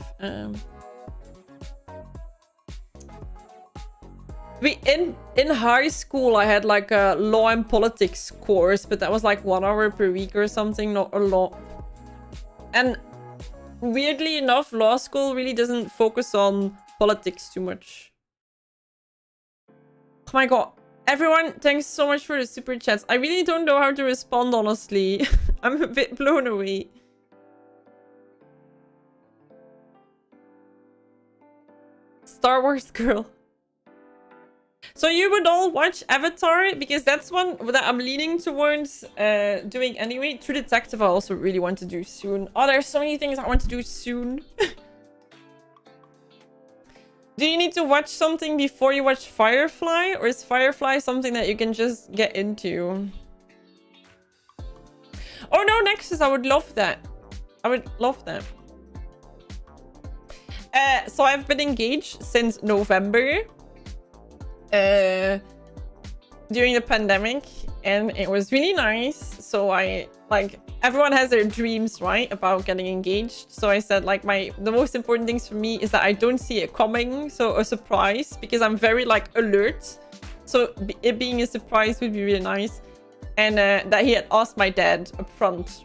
In high school, I had like a law and politics course, but that was like 1 hour per week or something, not a lot. And weirdly enough, law school really doesn't focus on politics too much. Oh my god. Everyone, thanks so much for the super chats. I really don't know how to respond, honestly. I'm a bit blown away. Star Wars girl. So you would all watch Avatar, because that's one that I'm leaning towards doing anyway. True Detective I also really want to do soon. Oh, there's so many things I want to do soon. Do you need to watch something before you watch Firefly? Or is Firefly something that you can just get into? Oh no, Nexus, I would love that. I would love that. So I've been engaged since November. During the pandemic, and it was really nice. So I like, everyone has their dreams, right, about getting engaged. So I said like the most important things for me is that I don't see it coming, so a surprise, because I'm very like alert. So it being a surprise would be really nice. And that he had asked my dad up front,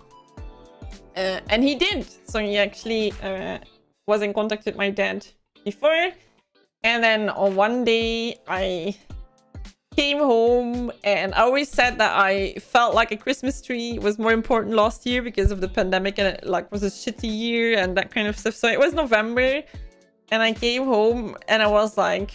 and he did. So he actually was in contact with my dad before. And then on one day, I came home, and I always said that I felt like a Christmas tree was more important last year because of the pandemic, and it like was a shitty year and that kind of stuff. So it was November, and I came home, and I was like,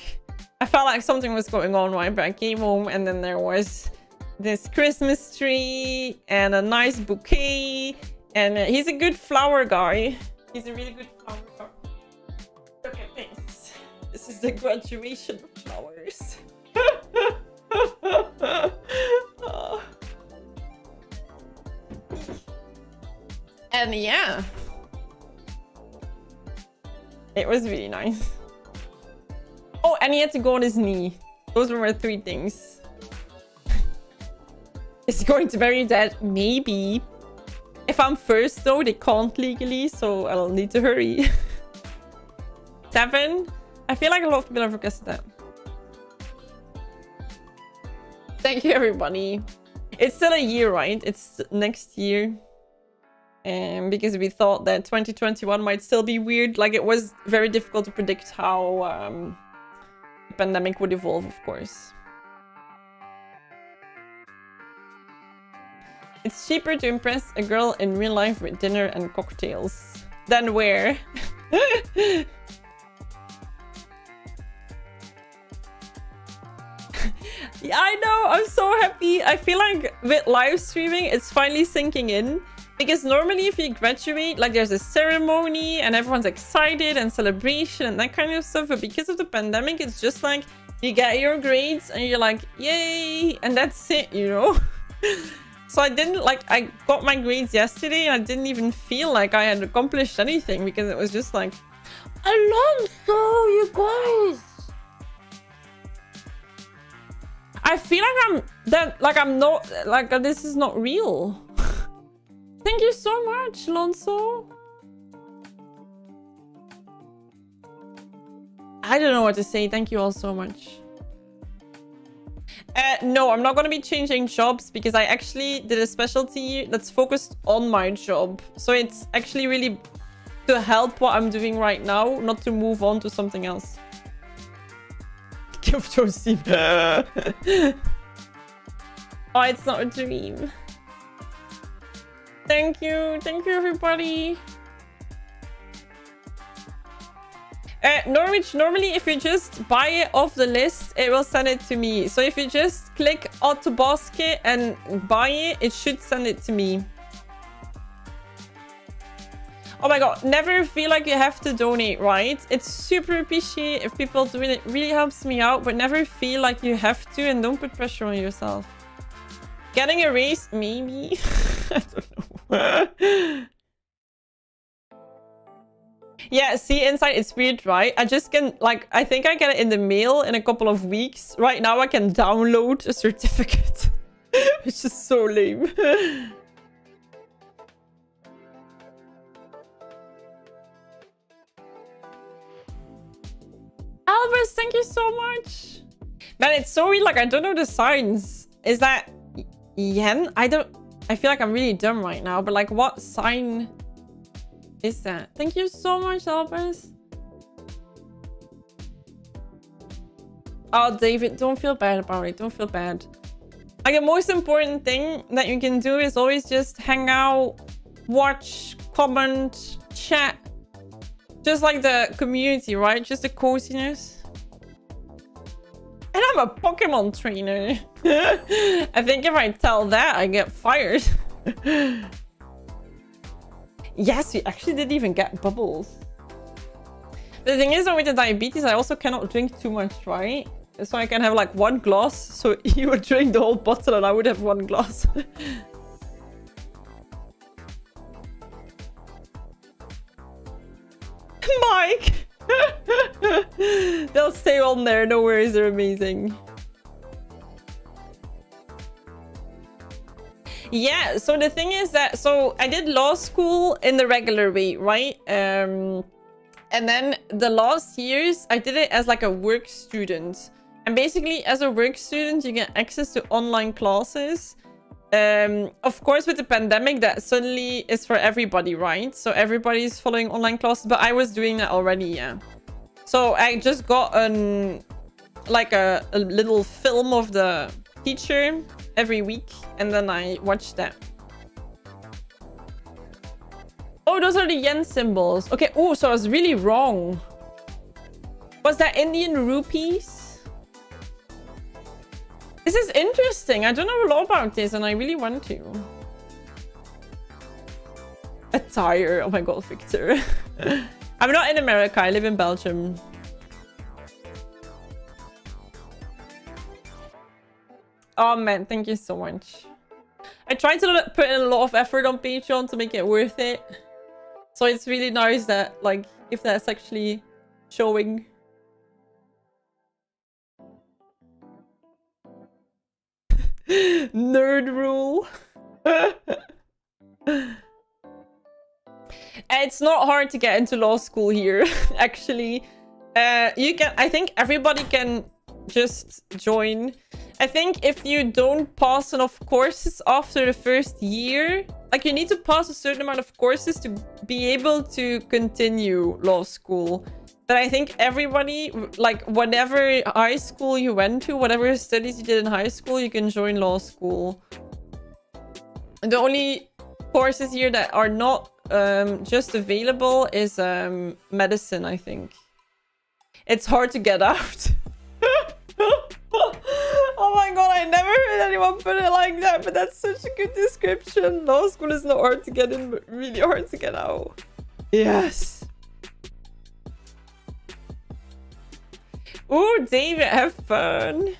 I felt like something was going on, right? But I came home, and then there was this Christmas tree and a nice bouquet, and he's a good flower guy. He's a really good flower guy. Look at this. This is the graduation flowers. Oh. And yeah, it was really nice. Oh, and he had to go on his knee. Those were my 3 things. Is he going to bury your dad? Maybe. If I'm first though, they can't legally, so I'll need to hurry. 7. I feel like a lot of people have requested that. Thank you, everybody. It's still a year, right? It's next year. Because we thought that 2021 might still be weird. Like, it was very difficult to predict how pandemic would evolve, of course. It's cheaper to impress a girl in real life with dinner and cocktails than where. Yeah, I know. I'm so happy. I feel like with live streaming, it's finally sinking in. Because normally if you graduate, like there's a ceremony and everyone's excited and celebration and that kind of stuff. But because of the pandemic, it's just like you get your grades and you're like, yay. And that's it, you know? So I didn't I got my grades yesterday and I didn't even feel like I had accomplished anything because it was just like, Alonso, you guys. I feel like I'm not, this is not real. Thank you so much, Alonso. I don't know what to say. Thank you all so much. No, I'm not going to be changing jobs because I actually did a specialty that's focused on my job. So it's actually really to help what I'm doing right now, not to move on to something else. Give Josie. Oh, it's not a dream. Thank you. Thank you, everybody. Norwich, normally if you just buy it off the list, it will send it to me. So if you just click Auto Basket and buy it, it should send it to me. Oh my god, never feel like you have to donate, right? It's super appreciated if people do it. It really helps me out, but never feel like you have to and don't put pressure on yourself. Getting a raise, maybe. I don't know. Yeah, see, inside it's weird, right? I just can, I think I get it in the mail in a couple of weeks. Right now I can download a certificate. It's just so lame. Albus, thank you so much. Man, it's so weird, I don't know the signs. Is that yen? I feel like I'm really dumb right now, but what sign is that? Thank you so much, Albus. Oh, David, don't feel bad about it. Don't feel bad. The most important thing that you can do is always just hang out, watch, comment, chat. Just like the community, right? Just the coziness. And I'm a Pokemon trainer. I think if I tell that, I get fired. Yes, we actually didn't even get bubbles. The thing is, with the diabetes, I also cannot drink too much, right? So I can have one glass. So you would drink the whole bottle and I would have one glass. Mike! They'll stay on there. No worries, they're amazing. Yeah, so the thing is that, I did law school in the regular way, right? And then the last years, I did it as a work student. And basically, as a work student, you get access to online classes. Of course, with the pandemic, that suddenly is for everybody, right? So everybody's following online classes, but I was doing that already, yeah. So I just got a little film of the teacher every week, and then I watched that. Oh, those are the yen symbols. Okay, oh, so I was really wrong. Was that Indian rupees? This is interesting. I don't know a lot about this, and I really want to. Attire. Oh my god, Victor. I'm not in America. I live in Belgium. Oh man, thank you so much. I tried to put in a lot of effort on Patreon to make it worth it. So it's really nice that, if that's actually showing. Nerd rule. It's not hard to get into law school here, actually. I think everybody can just join. I think if you don't pass enough courses after the first year, you need to pass a certain amount of courses to be able to continue law school. But I think everybody, like, whatever high school you went to, whatever studies you did in high school, you can join law school. And the only courses here that are not just available is medicine, I think. It's hard to get out. Oh my god, I never heard anyone put it like that, but that's such a good description. Law school is not hard to get in, but really hard to get out. Yes. Ooh, David, have fun.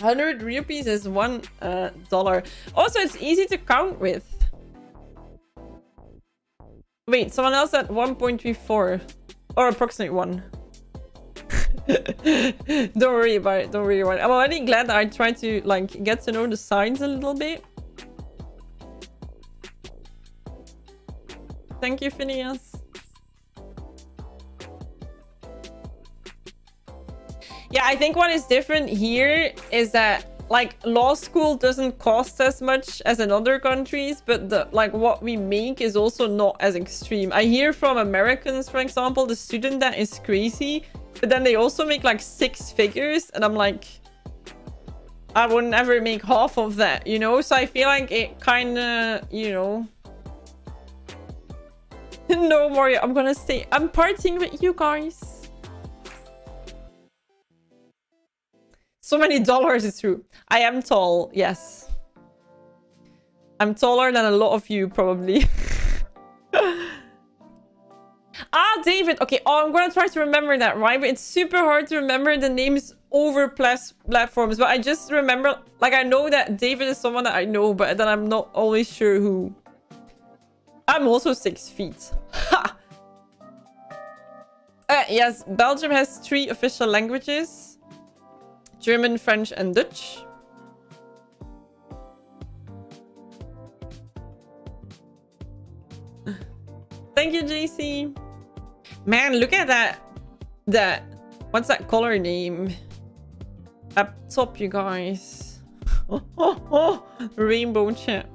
100 rupees is $1. Also, it's easy to count with. Wait, someone else at 1.34. Or approximately 1. Don't worry about it. Don't worry about it. I'm already glad that I tried to, like, get to know the signs a little bit. Thank you, Phineas. Yeah, I think what is different here is that, like, law school doesn't cost as much as in other countries, but the, like, what we make is also not as extreme. I hear from Americans, for example, the student debt is crazy, but then they also make like 6 figures, and I'm like, I would never make half of that, you know? So I feel like it kind of, you know. No, Mario, I'm gonna stay. I'm partying with you guys. So many dollars, it's true. I am tall, yes. I'm taller than a lot of you, probably. Ah, David. Okay, oh, I'm gonna try to remember that, right? But it's super hard to remember the names over platforms. But I just remember, like, I know that David is someone that I know, but then I'm not always sure who. I'm also 6 feet. Ha! Yes, Belgium has 3 official languages. German, French, and Dutch. Thank you, JC. Man, look at that. What's that color name? Up top, you guys. Rainbow chat.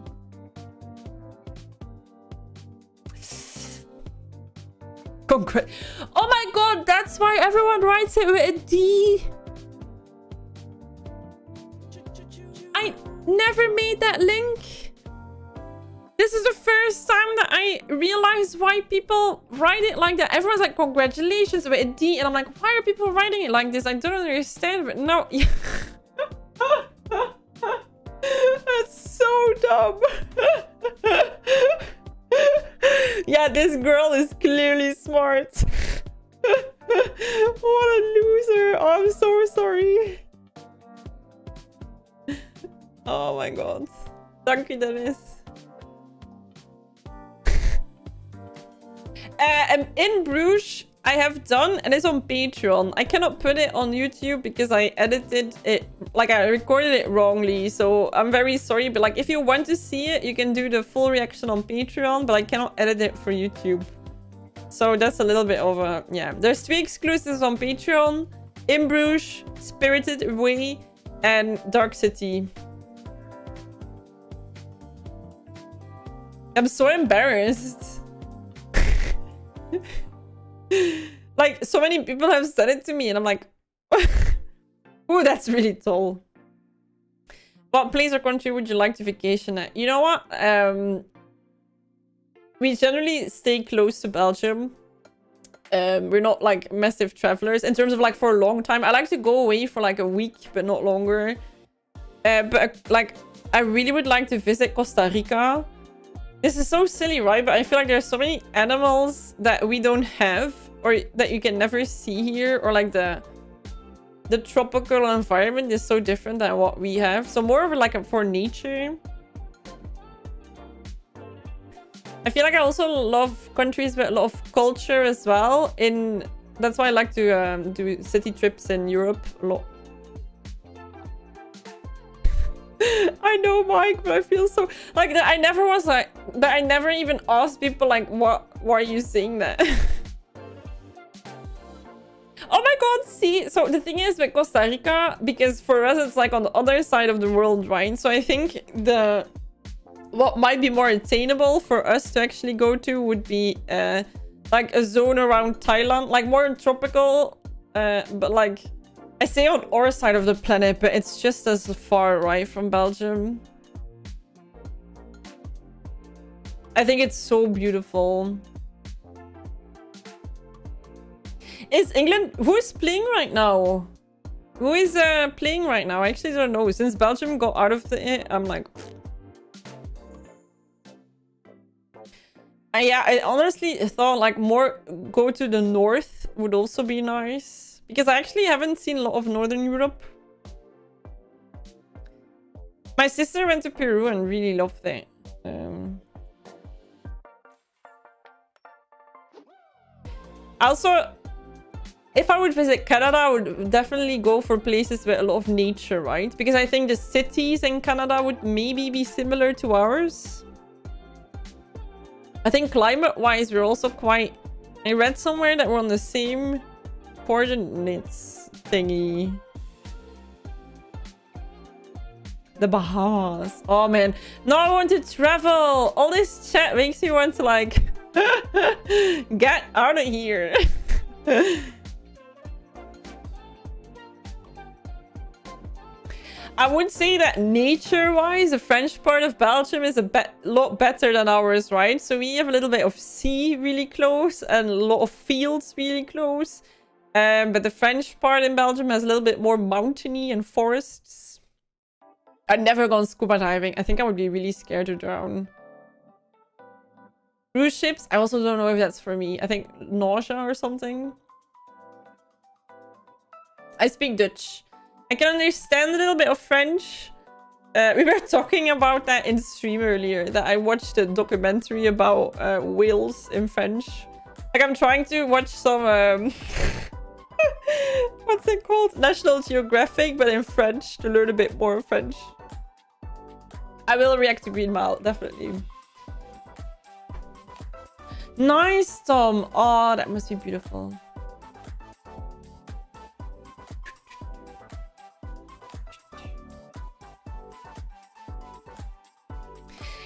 Congrats. Oh my god, that's why everyone writes it with a D. I never made that link. This is the first time that I realized why people write it like that. Everyone's like, congratulations with a D. And I'm like, why are people writing it like this? I don't understand, but no. That's so dumb. Yeah, this girl is clearly smart. What a loser. Oh, I'm so sorry. Oh my god. Thank you, Dennis. In Bruges, I have done, and it's on Patreon. I cannot put it on YouTube because I edited it, like I recorded it wrongly. So I'm very sorry, but like if you want to see it, you can do the full reaction on Patreon, but I cannot edit it for YouTube. So that's a little bit of a, yeah. There's 3 exclusives on Patreon: In Bruges, Spirited Away, and Dark City. I'm so embarrassed. Like, so many people have said it to me, and I'm like, oh, that's really tall. What place or country would you like to vacation at? You know what? We generally stay close to Belgium. We're not like massive travelers in terms of like for a long time. I like to go away for like a week, but not longer. But like, I really would like to visit Costa Rica. This is so silly, right? But I feel like there's so many animals that we don't have, or that you can never see here, or like the tropical environment is so different than what we have. So more of like a for nature. I feel like I also love countries with a lot of culture as well. That's why I like to do city trips in Europe a lot. I know, Mike, but I feel so like that. I never was like that. I never even asked people like, why are you saying that? Oh my god, see, so the thing is with Costa Rica, because for us it's like on the other side of the world, right? So I think what might be more attainable for us to actually go to would be like a zone around Thailand, like more tropical, but like I say on our side of the planet, but it's just as far right from Belgium. I think it's so beautiful. Is England... Who is playing right now? Who is playing right now? I actually don't know. Since Belgium got out of the... I'm like... yeah, I honestly thought like more go to the north would also be nice. Because I actually haven't seen a lot of Northern Europe. My sister went to Peru and really loved it. Also, if I would visit Canada, I would definitely go for places with a lot of nature, right? Because I think the cities in Canada would maybe be similar to ours. I think climate-wise, we're also quite... I read somewhere that we're on the same coordinates thingy. The Bahamas. Oh, man. No, I want to travel. All this chat makes me want to, like... get out of here. I would say that nature-wise, the French part of Belgium is a lot better than ours, right? So we have a little bit of sea really close and a lot of fields really close. But the French part in Belgium has a little bit more mountainy and forests. I've never gone scuba diving. I think I would be really scared to drown. Cruise ships, I also don't know if that's for me. I think nausea or something. I speak Dutch. I can understand a little bit of French. We were talking about that in stream earlier, that I watched a documentary about whales in French. Like, I'm trying to watch some... what's it called? National Geographic, but in French, to learn a bit more French. I will react to Green Mile, definitely. Nice, Tom. Oh, that must be beautiful.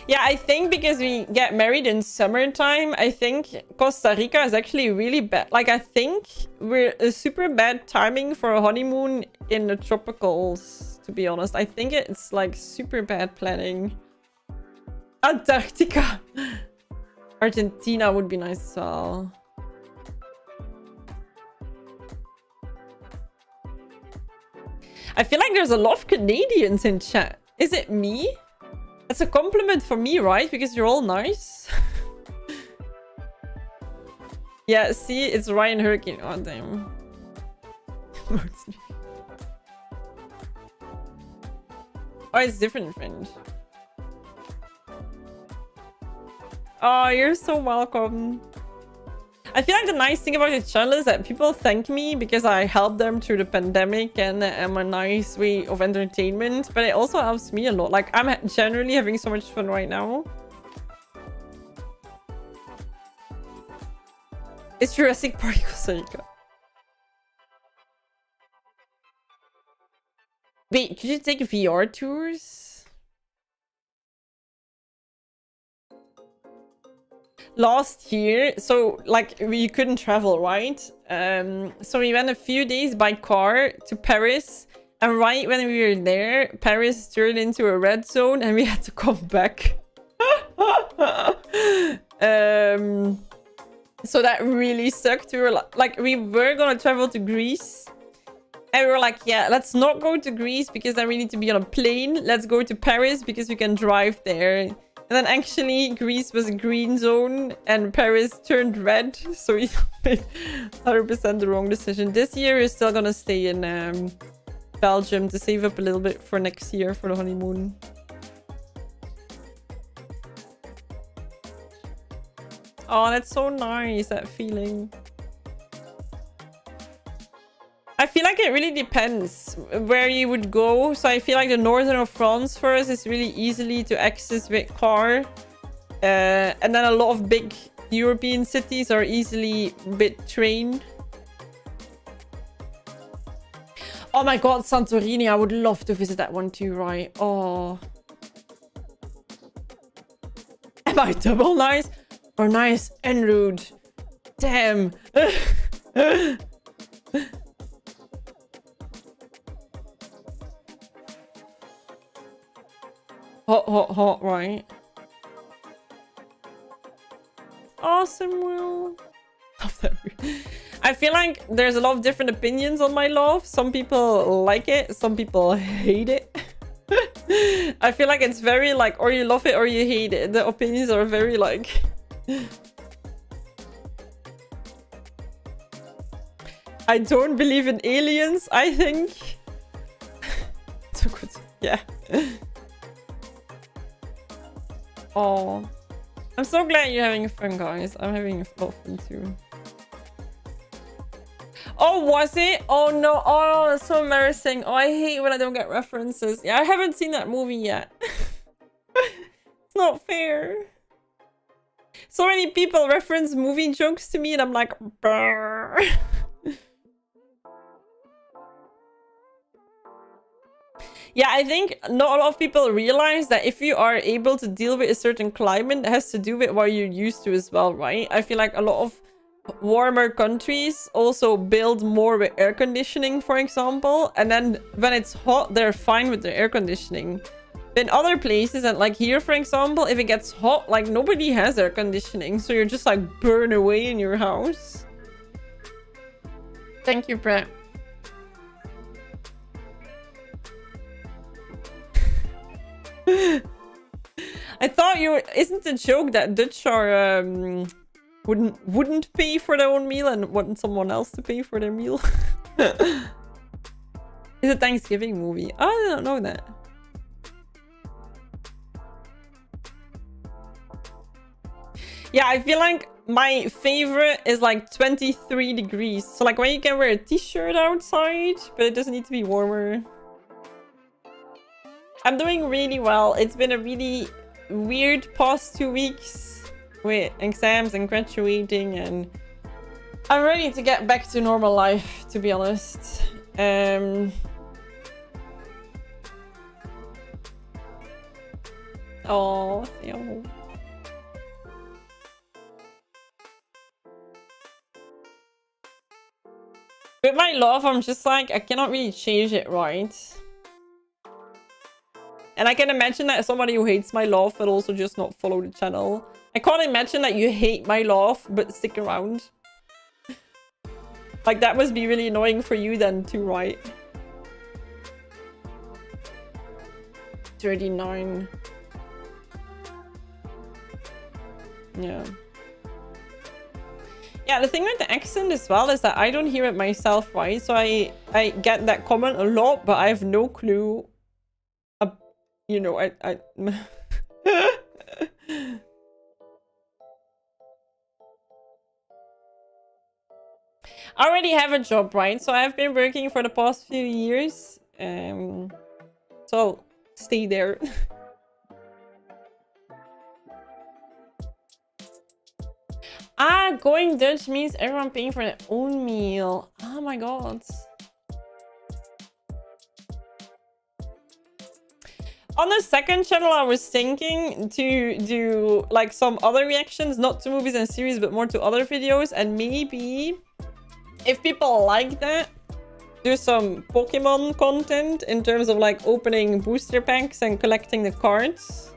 Yeah, I think because we get married in summertime, I think Costa Rica is actually really bad. Like, I think we're a super bad timing for a honeymoon in the tropicals, to be honest. I think it's like super bad planning. Antarctica. Argentina would be nice as well. I feel like there's a lot of Canadians in chat. Is it me? That's a compliment for me, right? Because you're all nice. Yeah, see, it's Ryan Hurricane. Oh, damn. Oh, it's different in French. Oh, you're so welcome. I feel like the nice thing about this channel is that people thank me because I helped them through the pandemic and am a nice way of entertainment, but it also helps me a lot. Like, I'm generally having so much fun right now. It's Jurassic Park Costa Rica. Wait, could you take VR tours? Last year, so like we couldn't travel, right? So we went a few days by car to Paris, and right when we were there, Paris turned into a red zone and we had to come back. So that really sucked. We were like, we were gonna travel to Greece, and we were like, yeah, let's not go to Greece because then we need to be on a plane. Let's go to Paris because we can drive there. And then actually Greece was a green zone and Paris turned red. So we made 100% the wrong decision. This year we're still gonna stay in Belgium to save up a little bit for next year for the honeymoon. Oh, that's so nice, that feeling. I feel like it really depends where you would go. So I feel like the northern of France for us is really easily to access with car. And then a lot of big European cities are easily with train. Oh my god, Santorini. I would love to visit that one too, right? Oh. Am I double nice or nice and rude? Damn. Hot, right? Awesome, Will. Love that. I feel like there's a lot of different opinions on my love. Some people like it, some people hate it. I feel like it's very like, or you love it or you hate it. The opinions are very like... I don't believe in aliens, I think. So good. Yeah. Oh. I'm so glad you're having fun, guys. I'm having a lot of fun too. Oh, was it? Oh no. Oh, that's so embarrassing. Oh, I hate when I don't get references. Yeah, I haven't seen that movie yet. It's not fair. So many people reference movie jokes to me and I'm like, brr. Yeah, I think not a lot of people realize that if you are able to deal with a certain climate, it has to do with what you're used to as well, right? I feel like a lot of warmer countries also build more with air conditioning, for example. And then when it's hot, they're fine with the air conditioning. In other places, and like here, for example, if it gets hot, like nobody has air conditioning. So you're just like burn away in your house. Thank you, Brett. I thought you were... Isn't the joke that Dutch are wouldn't pay for their own meal and want someone else to pay for their meal? It's a Thanksgiving movie. Oh, I don't know that. Yeah, I feel like my favorite is like 23 degrees. So like when you can wear a t-shirt outside, but it doesn't need to be warmer. I'm doing really well. It's been a really weird past 2 weeks with exams and graduating, and I'm ready to get back to normal life, to be honest. Oh, Theo. With my love, I'm just like, I cannot really change it, right? And I can imagine that somebody who hates my love will also just not follow the channel. I can't imagine that you hate my love, but stick around. Like, that must be really annoying for you then too, right? 39. Yeah. Yeah, the thing with the accent as well is that I don't hear it myself, right? So I get that comment a lot, but I have no clue. You know, I already have a job, right? So I've been working for the past few years. So stay there. Ah, going Dutch means everyone paying for their own meal. Oh my god. On the second channel, I was thinking to do like some other reactions, not to movies and series, but more to other videos. And maybe if people like that, do some Pokemon content in terms of like opening booster packs and collecting the cards.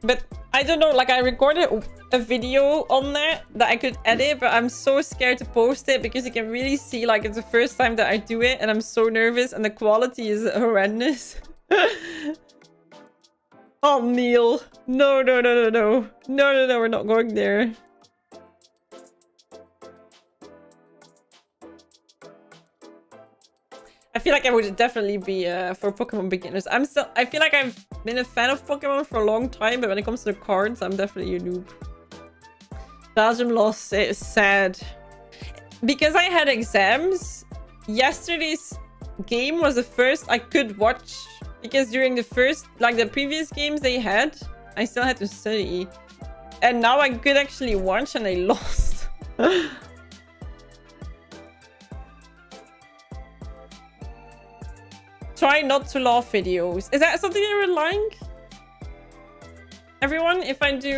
But I don't know, like I recorded a video on that I could edit, but I'm so scared to post it because you can really see like it's the first time that I do it and I'm so nervous and the quality is horrendous. Oh, Neil. No, we're not going there. I feel like I would definitely be for Pokemon beginners. I feel like I've been a fan of Pokemon for a long time, but when it comes to the cards, I'm definitely a noob. Belgium lost. It's sad. Because I had exams, yesterday's game was the first I could watch. Because during the previous games they had, I still had to study. And now I could actually watch and I lost. Try not to laugh videos. Is that something you would like? Everyone, if I do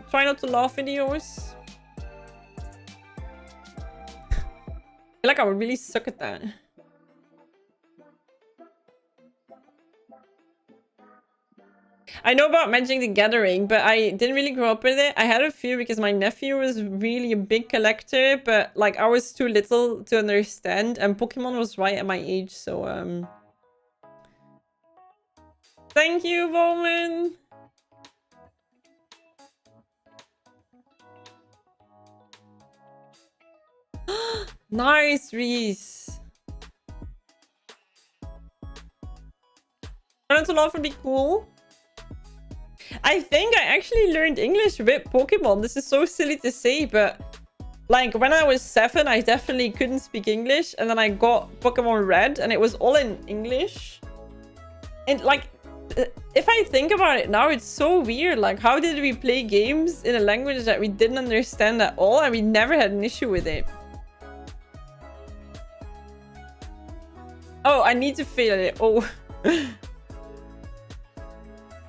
try not to laugh videos? like I would really suck at that. I know about Magic the Gathering, but I didn't really grow up with it. I had a few because my nephew was really a big collector, but like I was too little to understand, and Pokemon was right at my age, so Thank you, Bowman! Nice, Reese! Learn to laugh would be cool. I think I actually learned English with Pokemon. This is so silly to say, but like when I was 7, I definitely couldn't speak English, and then I got Pokemon Red, and it was all in English. And like, if I think about it now, it's so weird. Like, how did we play games in a language that we didn't understand at all, and we never had an issue with it? Oh, I need to fail it. Oh.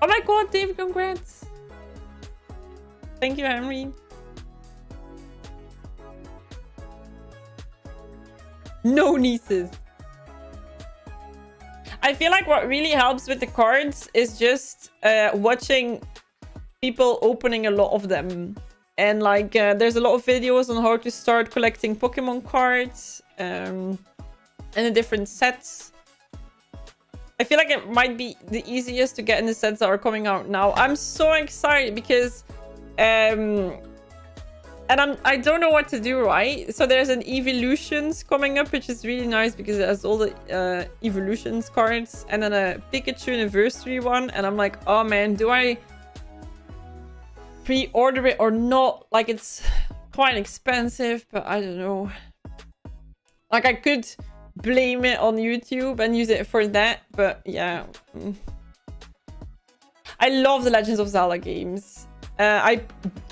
Oh my god, Dave, congrats. Thank you, Henry. No nieces. I feel like what really helps with the cards is just watching people opening a lot of them. And like, there's a lot of videos on how to start collecting Pokemon cards and the different sets. I feel like it might be the easiest to get in the sets that are coming out now. I'm so excited because and I don't know what to do, right? So there's an Evolutions coming up, which is really nice because it has all the Evolutions cards, and then a Pikachu Anniversary one, and I'm like, oh man, do I pre-order it or not? Like, it's quite expensive, but I don't know. Like, I could blame it on YouTube and use it for that, but yeah. I love the Legends of Zelda games. I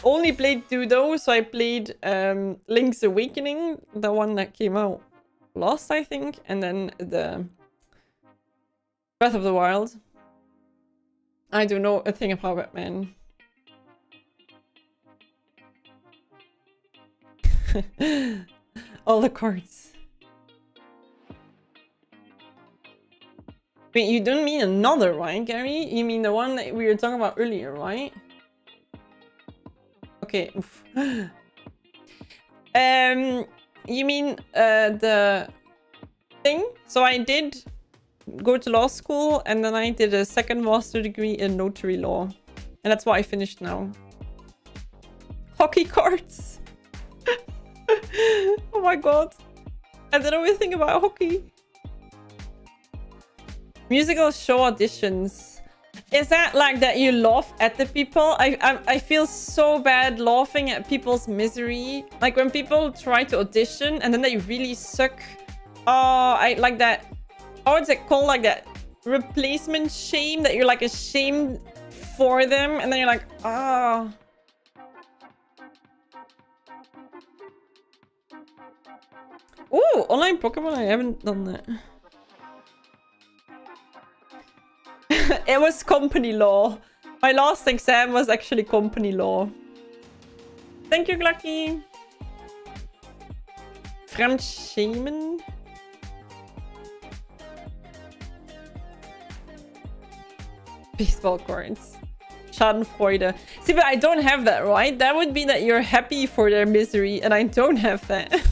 only played 2 though, so I played Link's Awakening, the one that came out last, I think, and then the Breath of the Wild. I don't know a thing about it, man. All the cards. Wait, you don't mean another, right, Gary? You mean the one that we were talking about earlier, right? Okay. You mean the thing? So I did go to law school, and then I did a second master degree in notary law. And that's what I finished now. Hockey cards! Oh my god. I don't know anything about hockey. Musical show auditions. Is that like that you laugh at the people? I feel so bad laughing at people's misery. Like when people try to audition and then they really suck. Oh, I like that. Oh, is it called like that replacement shame, that you're like ashamed for them and then you're like, ah. Oh. Ooh, online Pokemon, I haven't done that. It was company law. My last exam was actually company law. Thank you, Glucky. Fremdschämen. Baseball cards. Schadenfreude. See, but I don't have that, right? That would be that you're happy for their misery, and I don't have that.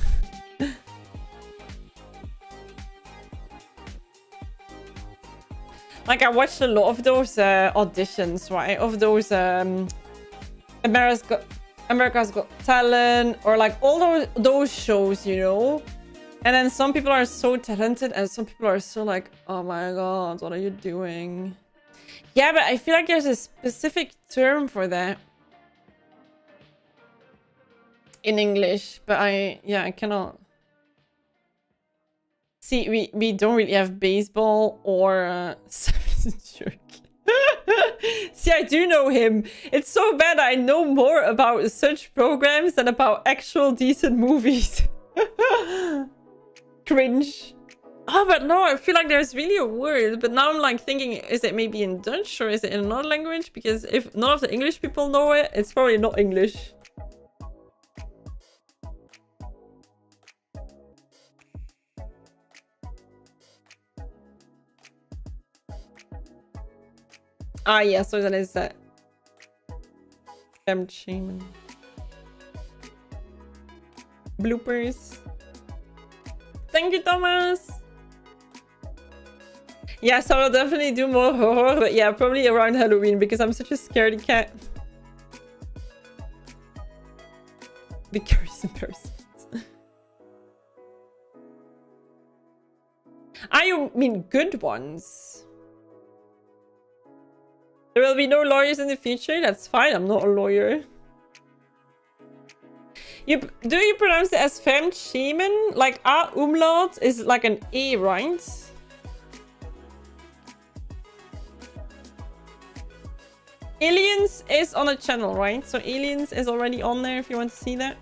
Like, I watched a lot of those auditions, right? Of those America's Got Talent, or like all those shows, you know? And then some people are so talented and some people are so like, oh my god, what are you doing? Yeah, but I feel like there's a specific term for that in English, but I cannot. See, we don't really have baseball or jerk. See, I do know him. It's so bad I know more about such programs than about actual decent movies. Cringe. Oh, but no, I feel like there's really a word. But now I'm like thinking, is it maybe in Dutch or is it in another language? Because if none of the English people know it, it's probably not English. Ah, yeah, so that is that. Shaman. Bloopers. Thank you, Thomas. Yeah, so I'll definitely do more horror, but yeah, probably around Halloween because I'm such a scaredy cat. Vicarious embarrassment. Ah, you mean good ones? There will be no lawyers in the future? That's fine, I'm not a lawyer. Do you pronounce it as femme shaman? Like A umlaut is like an E, right? Aliens is on a channel, right? So Aliens is already on there if you want to see that.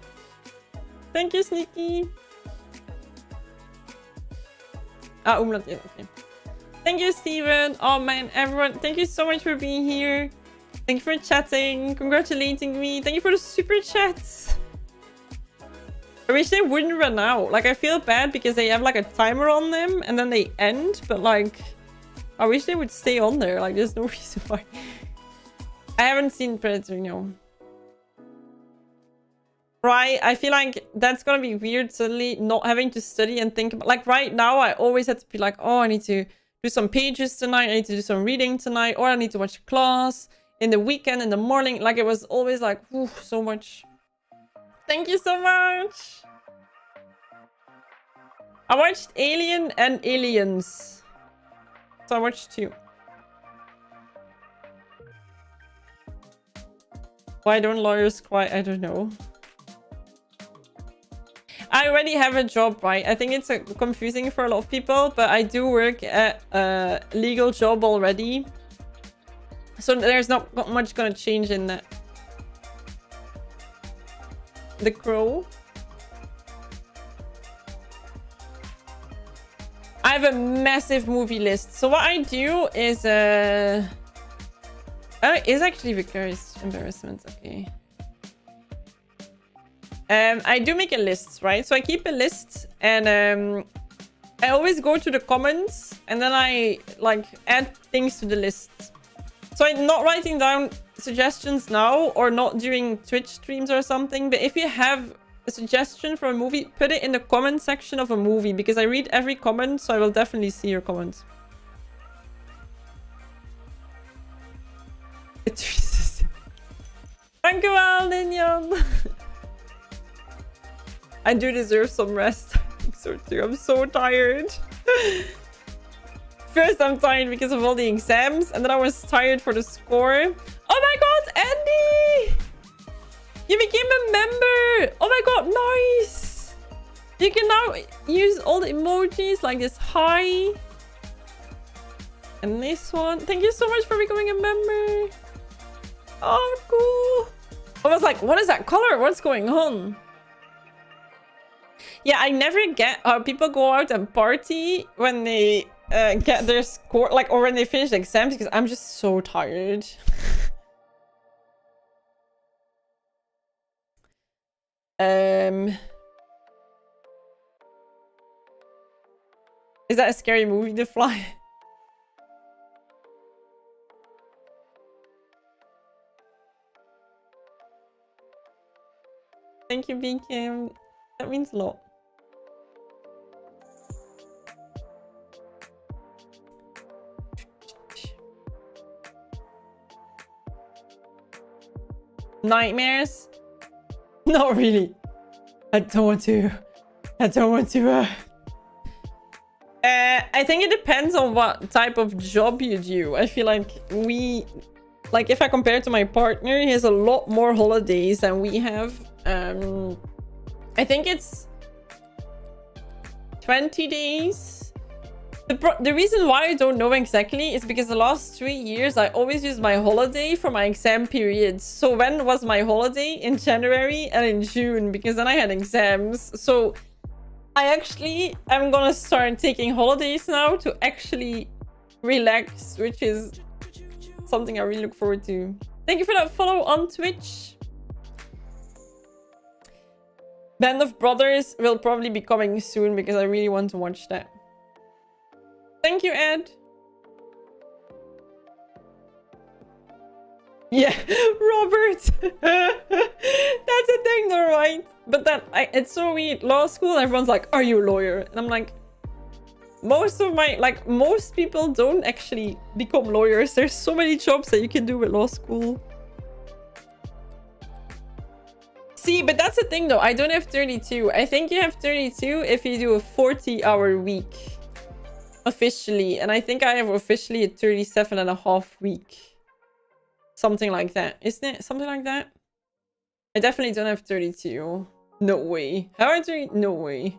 Thank you, Sneaky. Ah, umlaut, yeah, okay. Thank you, Steven. Oh man, everyone, thank you so much for being here. Thank you for chatting, congratulating me. Thank you for the super chats. I wish they wouldn't run out. Like, I feel bad because they have like a timer on them and then they end, but like, I wish they would stay on there. Like, there's no reason why. I haven't seen Predator, no. Right, I feel like that's gonna be weird suddenly not having to study and think about, like right now I always had to be like, oh, I need to do some pages tonight, I need to do some reading tonight, or I need to watch a class in the weekend, in the morning. Like it was always like, whew, so much. Thank you so much. I watched Alien and Aliens. So I watched 2. Why don't lawyers cry? I don't know. I already have a job, right? I think it's confusing for a lot of people, but I do work at a legal job already. So there's not much gonna change in that. The Crow. I have a massive movie list. So what I do is is actually Vicarious Embarrassment, okay. I do make a list, right? So I keep a list and I always go to the comments and then I like add things to the list. So I'm not writing down suggestions now or not during Twitch streams or something, but if you have a suggestion for a movie, put it in the comment section of a movie because I read every comment, so I will definitely see your comments. Thank you, Aldinian. I do deserve some rest. I think so too. I'm so tired. First, I'm tired because of all the exams, and then I was tired for the score. Oh my god, Andy! You became a member! Oh my god, nice! You can now use all the emojis like this hi. And this one. Thank you so much for becoming a member. Oh, cool. I was like, what is that color? What's going on? Yeah, I never get how people go out and party when they get their score, like, or when they finish the exams, because I'm just so tired. Is that a scary movie, The Fly? Thank you, Beacon. That means a lot. Nightmares? Not really. I don't want to. I think it depends on what type of job you do. I feel like like if I compare to my partner, he has a lot more holidays than we have. I think it's 20 days. The reason why I don't know exactly is because the last 3 years I always use my holiday for my exam periods. So when was my holiday? In January and in June, because then I had exams. So I actually am gonna start taking holidays now to actually relax, which is something I really look forward to. Thank you for that follow on Twitch. Band of Brothers will probably be coming soon because I really want to watch that. Thank you, Ed. Yeah, Robert. That's a thing though, right? But then it's so weird. Law school, everyone's like, are you a lawyer? And I'm like, most people don't actually become lawyers. There's so many jobs that you can do with law school. See, but that's the thing though. I don't have 32. I think you have 32 if you do a 40-hour week. Officially. And I think I have officially a 37.5 week. Something like that. Isn't it? Something like that? I definitely don't have 32. No way. How are you? No way.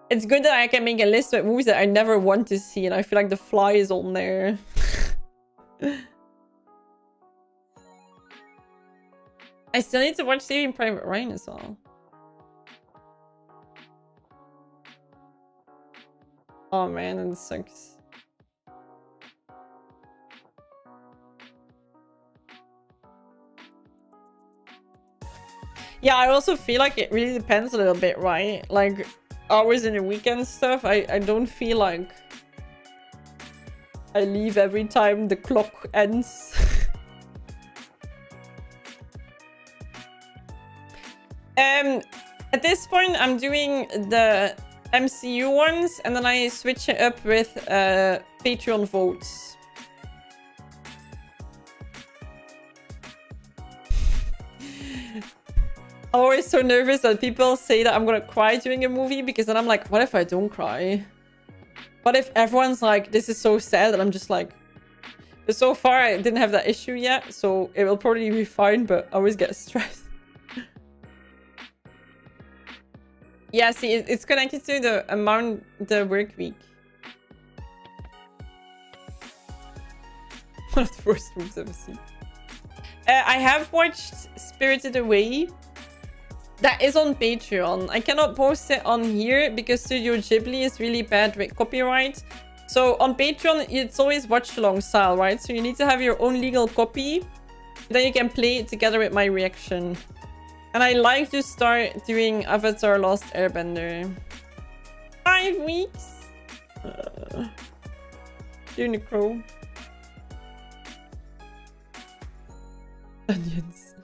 It's good that I can make a list of movies that I never want to see, and I feel like The Fly is on there. I still need to watch Saving Private Ryan as well. Oh man, that sucks. Yeah, I also feel like it really depends a little bit, right? Like, hours in the weekend stuff, I don't feel like I leave every time the clock ends. At this point, I'm doing the MCU ones, and then I switch it up with Patreon votes. I'm always so nervous that people say that I'm gonna cry during a movie, because then I'm like, what if I don't cry? What if everyone's like, this is so sad, and I'm just like... But so far, I didn't have that issue yet, so it will probably be fine, but I always get stressed. Yeah, see, it's connected to the amount, the work week. One of the worst movies I've ever seen. I have watched Spirited Away. That is on Patreon. I cannot post it on here because Studio Ghibli is really bad with copyright. So on Patreon, it's always watch-along style, right? So you need to have your own legal copy. Then you can play it together with my reaction. And I like to start doing Avatar Lost Airbender. 5 weeks? Unicro. Onions.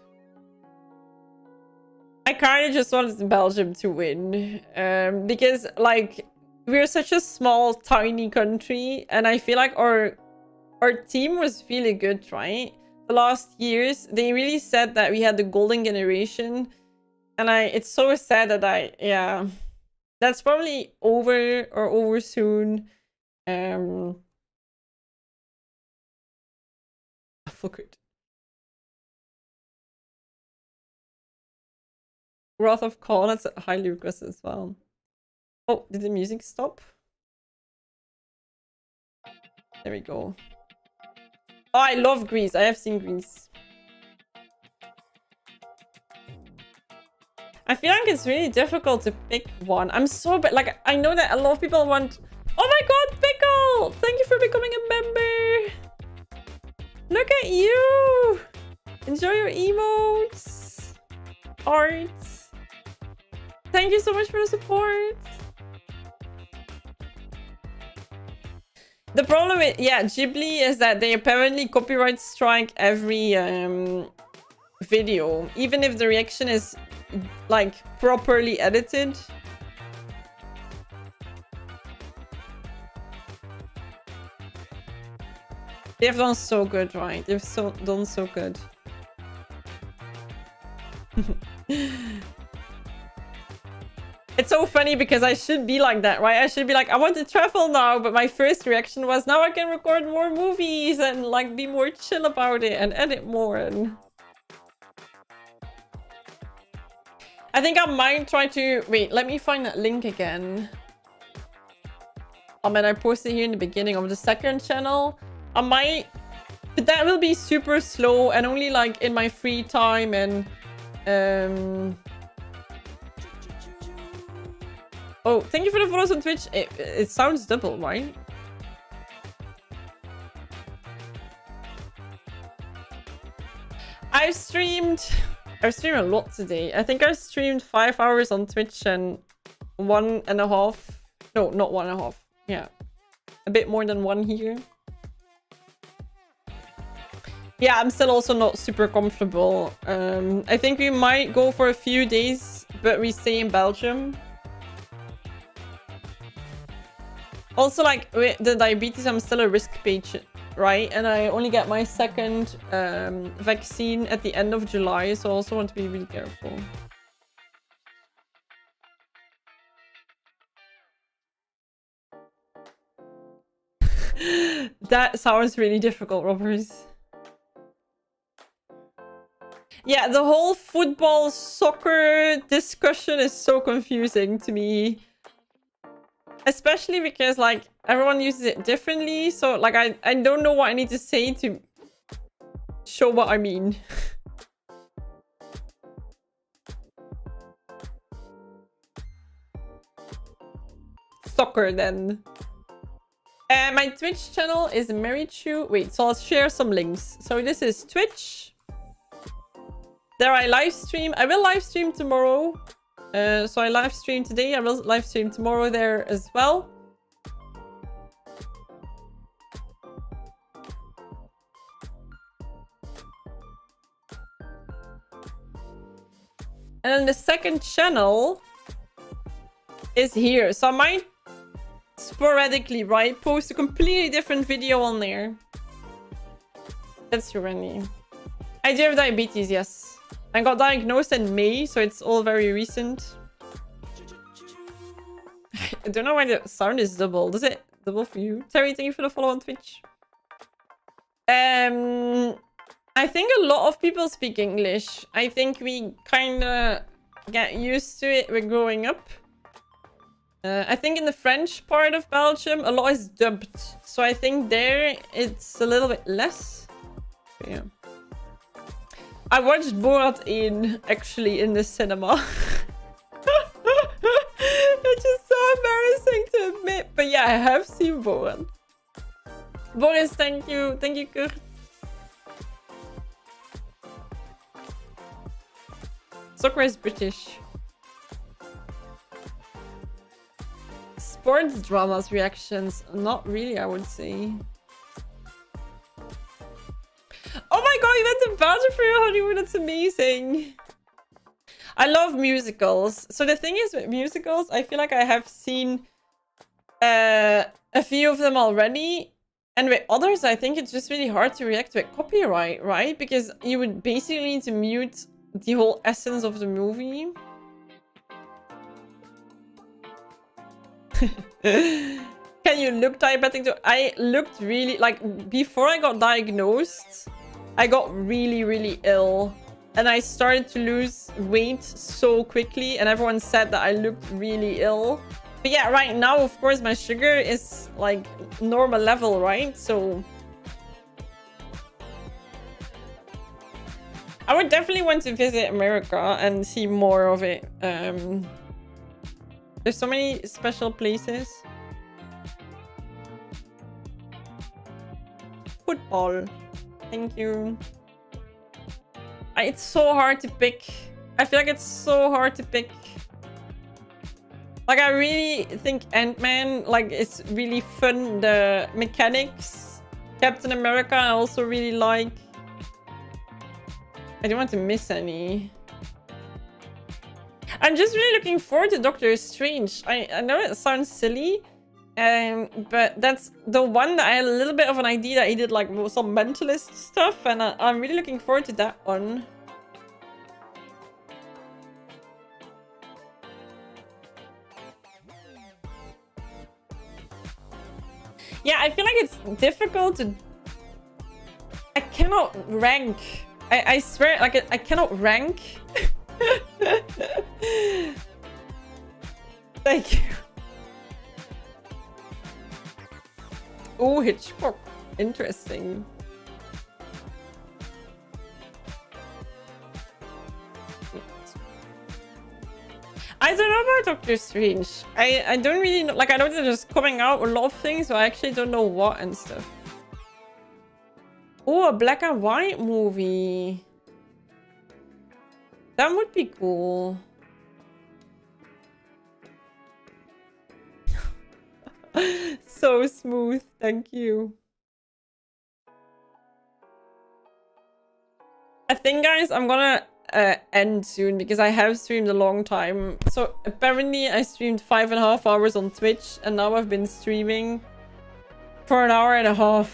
I kind of just wanted Belgium to win. Because, like, we're such a small, tiny country. And I feel like our team was really good, right? The last years, they really said that we had the golden generation. And it's so sad that yeah. That's probably over soon. Fuck it. Wrath of Khan, that's highly requested as well. Oh, did the music stop? There we go. Oh, I love Grease. I have seen Grease. I feel like it's really difficult to pick one. I'm so bad. Like, I know that a lot of people want... Oh my god, Pickle! Thank you for becoming a member! Look at you! Enjoy your emotes! Art! Thank you so much for the support! The problem with, yeah, Ghibli is that they apparently copyright strike every video. Even if the reaction is, like, properly edited. They've done so good, right? They've done so good. It's so funny because I should be like that, right? I should be like, I want to travel now, but my first reaction was, now I can record more movies and like be more chill about it and edit more. And I think I might try to... Wait, let me find that link again. Oh man, I posted here in the beginning of the second channel. I might... But that will be super slow and only like in my free time and... Oh, thank you for the follows on Twitch. It sounds double, right? I've streamed a lot today. I think I streamed 5 hours on Twitch and 1.5. No, not 1.5. Yeah. A bit more than 1 here. Yeah, I'm still also not super comfortable. I think we might go for a few days, but we stay in Belgium. Also, like, with the diabetes, I'm still a risk patient, right? And I only get my second vaccine at the end of July, so I also want to be really careful. That sounds really difficult, Robbers. Yeah, the whole football, soccer discussion is so confusing to me. Especially because, like, everyone uses it differently. So, like, I don't know what I need to say to show what I mean. Soccer, then. My Twitch channel is Marichu. Wait, so I'll share some links. So this is Twitch. There I live stream. I will live stream tomorrow. So I live stream today. I will live stream tomorrow there as well. And then the second channel is here. So I might sporadically, right, post a completely different video on there. That's your name. I do have diabetes, yes. I got diagnosed in May, so it's all very recent. I don't know why the sound is double. Does it double for you? Terry, thank you for the follow on Twitch. I think a lot of people speak English. I think we kind of get used to it with growing up. I think in the French part of Belgium, a lot is dubbed. So I think there it's a little bit less. But yeah. I watched Borat actually in the cinema. Which is so embarrassing to admit. But yeah, I have seen Borat. Boris, thank you. Thank you, Kurt. Soccer is British. Sports dramas reactions. Not really, I would say. Oh my god, you went to Belgium for your honeymoon. That's amazing. I love musicals. So the thing is with musicals, I feel like I have seen a few of them already. And with others, I think it's just really hard to react with copyright, right? Because you would basically need to mute the whole essence of the movie. Can you look diabetic too? I looked really, like, before I got diagnosed, I got really, really ill. And I started to lose weight so quickly. And everyone said that I looked really ill. But yeah, right now, of course, my sugar is, like, normal level, right? So I would definitely want to visit America and see more of it. There's so many special places. Football. Thank you. It's so hard to pick. I feel like it's so hard to pick. Like, I really think Ant-Man, like, it's really fun. The mechanics. Captain America, I also really like. I don't want to miss any. I'm just really looking forward to Doctor Strange. I know it sounds silly, but that's the one that I had a little bit of an idea that he did, like, some mentalist stuff, and I'm really looking forward to that one. Yeah, I feel like it's difficult to... I cannot rank. I swear, like, I cannot rank. Thank you. Oh, Hitchcock. Interesting. I don't know about Doctor Strange. I don't really know. Like, I know they're just coming out a lot of things, so I actually don't know what and stuff. Oh, a black and white movie. That would be cool. So smooth. Thank you. I think, guys, I'm gonna end soon because I have streamed a long time. So apparently I streamed 5.5 hours on Twitch, and now I've been streaming for an hour and a half.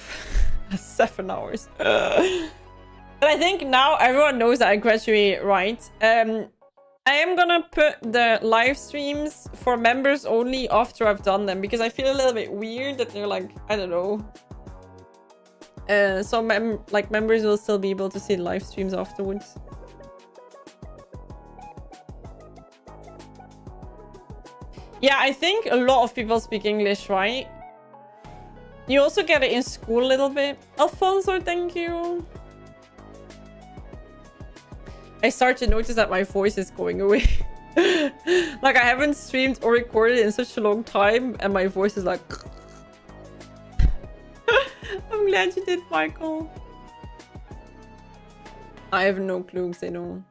7 hours. But I think now everyone knows that I graduate, right? I am gonna put the live streams for members only after I've done them, because I feel a little bit weird that they're like, I don't know. So members will still be able to see the live streams afterwards. Yeah, I think a lot of people speak English, right? You also get it in school a little bit. Alfonso, thank you. I start to notice that my voice is going away. Like, I haven't streamed or recorded in such a long time, and my voice is like... I'm glad you did, Michael. I have no clue, Xeno.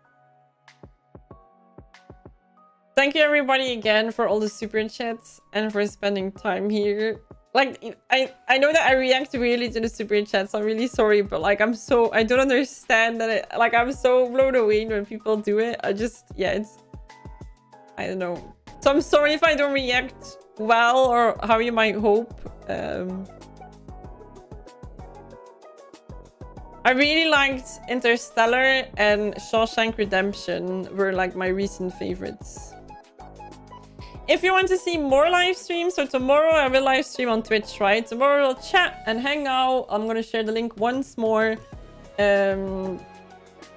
Thank you, everybody, again, for all the super chats and for spending time here. Like, I know that I react really to the super chats. I'm really sorry, but like, I don't understand that I'm so blown away when people do it. Yeah, I don't know. So I'm sorry if I don't react well or how you might hope. I really liked Interstellar and Shawshank Redemption were like my recent favorites. If you want to see more live streams, so tomorrow I will live stream on Twitch, right? Tomorrow we'll chat and hang out. I'm gonna share the link once more. And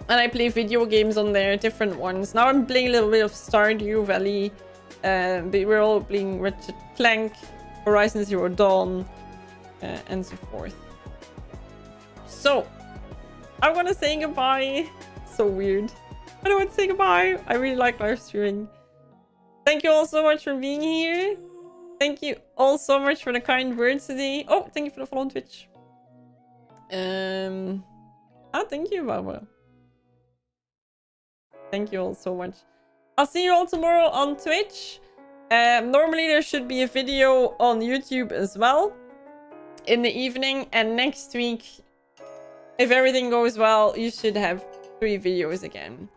I play video games on there, different ones. Now I'm playing a little bit of Stardew Valley. But we're all playing Ratchet Clank, Horizon Zero Dawn, and so forth. So, I'm gonna say goodbye. So weird. I don't want to say goodbye. I really like live streaming. Thank you all so much for being here. Thank you all so much for the kind words today. Oh, thank you for the follow on Twitch. Thank you, Barbara. Thank you all so much. I'll see you all tomorrow on Twitch. Normally there should be a video on YouTube as well in the evening, and next week, if everything goes well, you should have 3 videos again.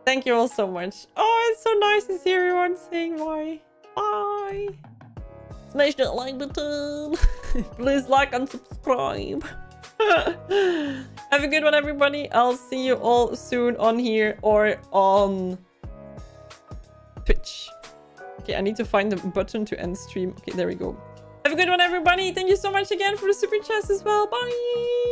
Thank you all so much. Oh, it's so nice to see everyone saying bye. Bye. Smash that like button. Please like and subscribe. Have a good one, everybody. I'll see you all soon on here or on Twitch. Okay, I need to find the button to end stream. Okay, there we go. Have a good one, everybody. Thank you so much again for the super chats as well. Bye.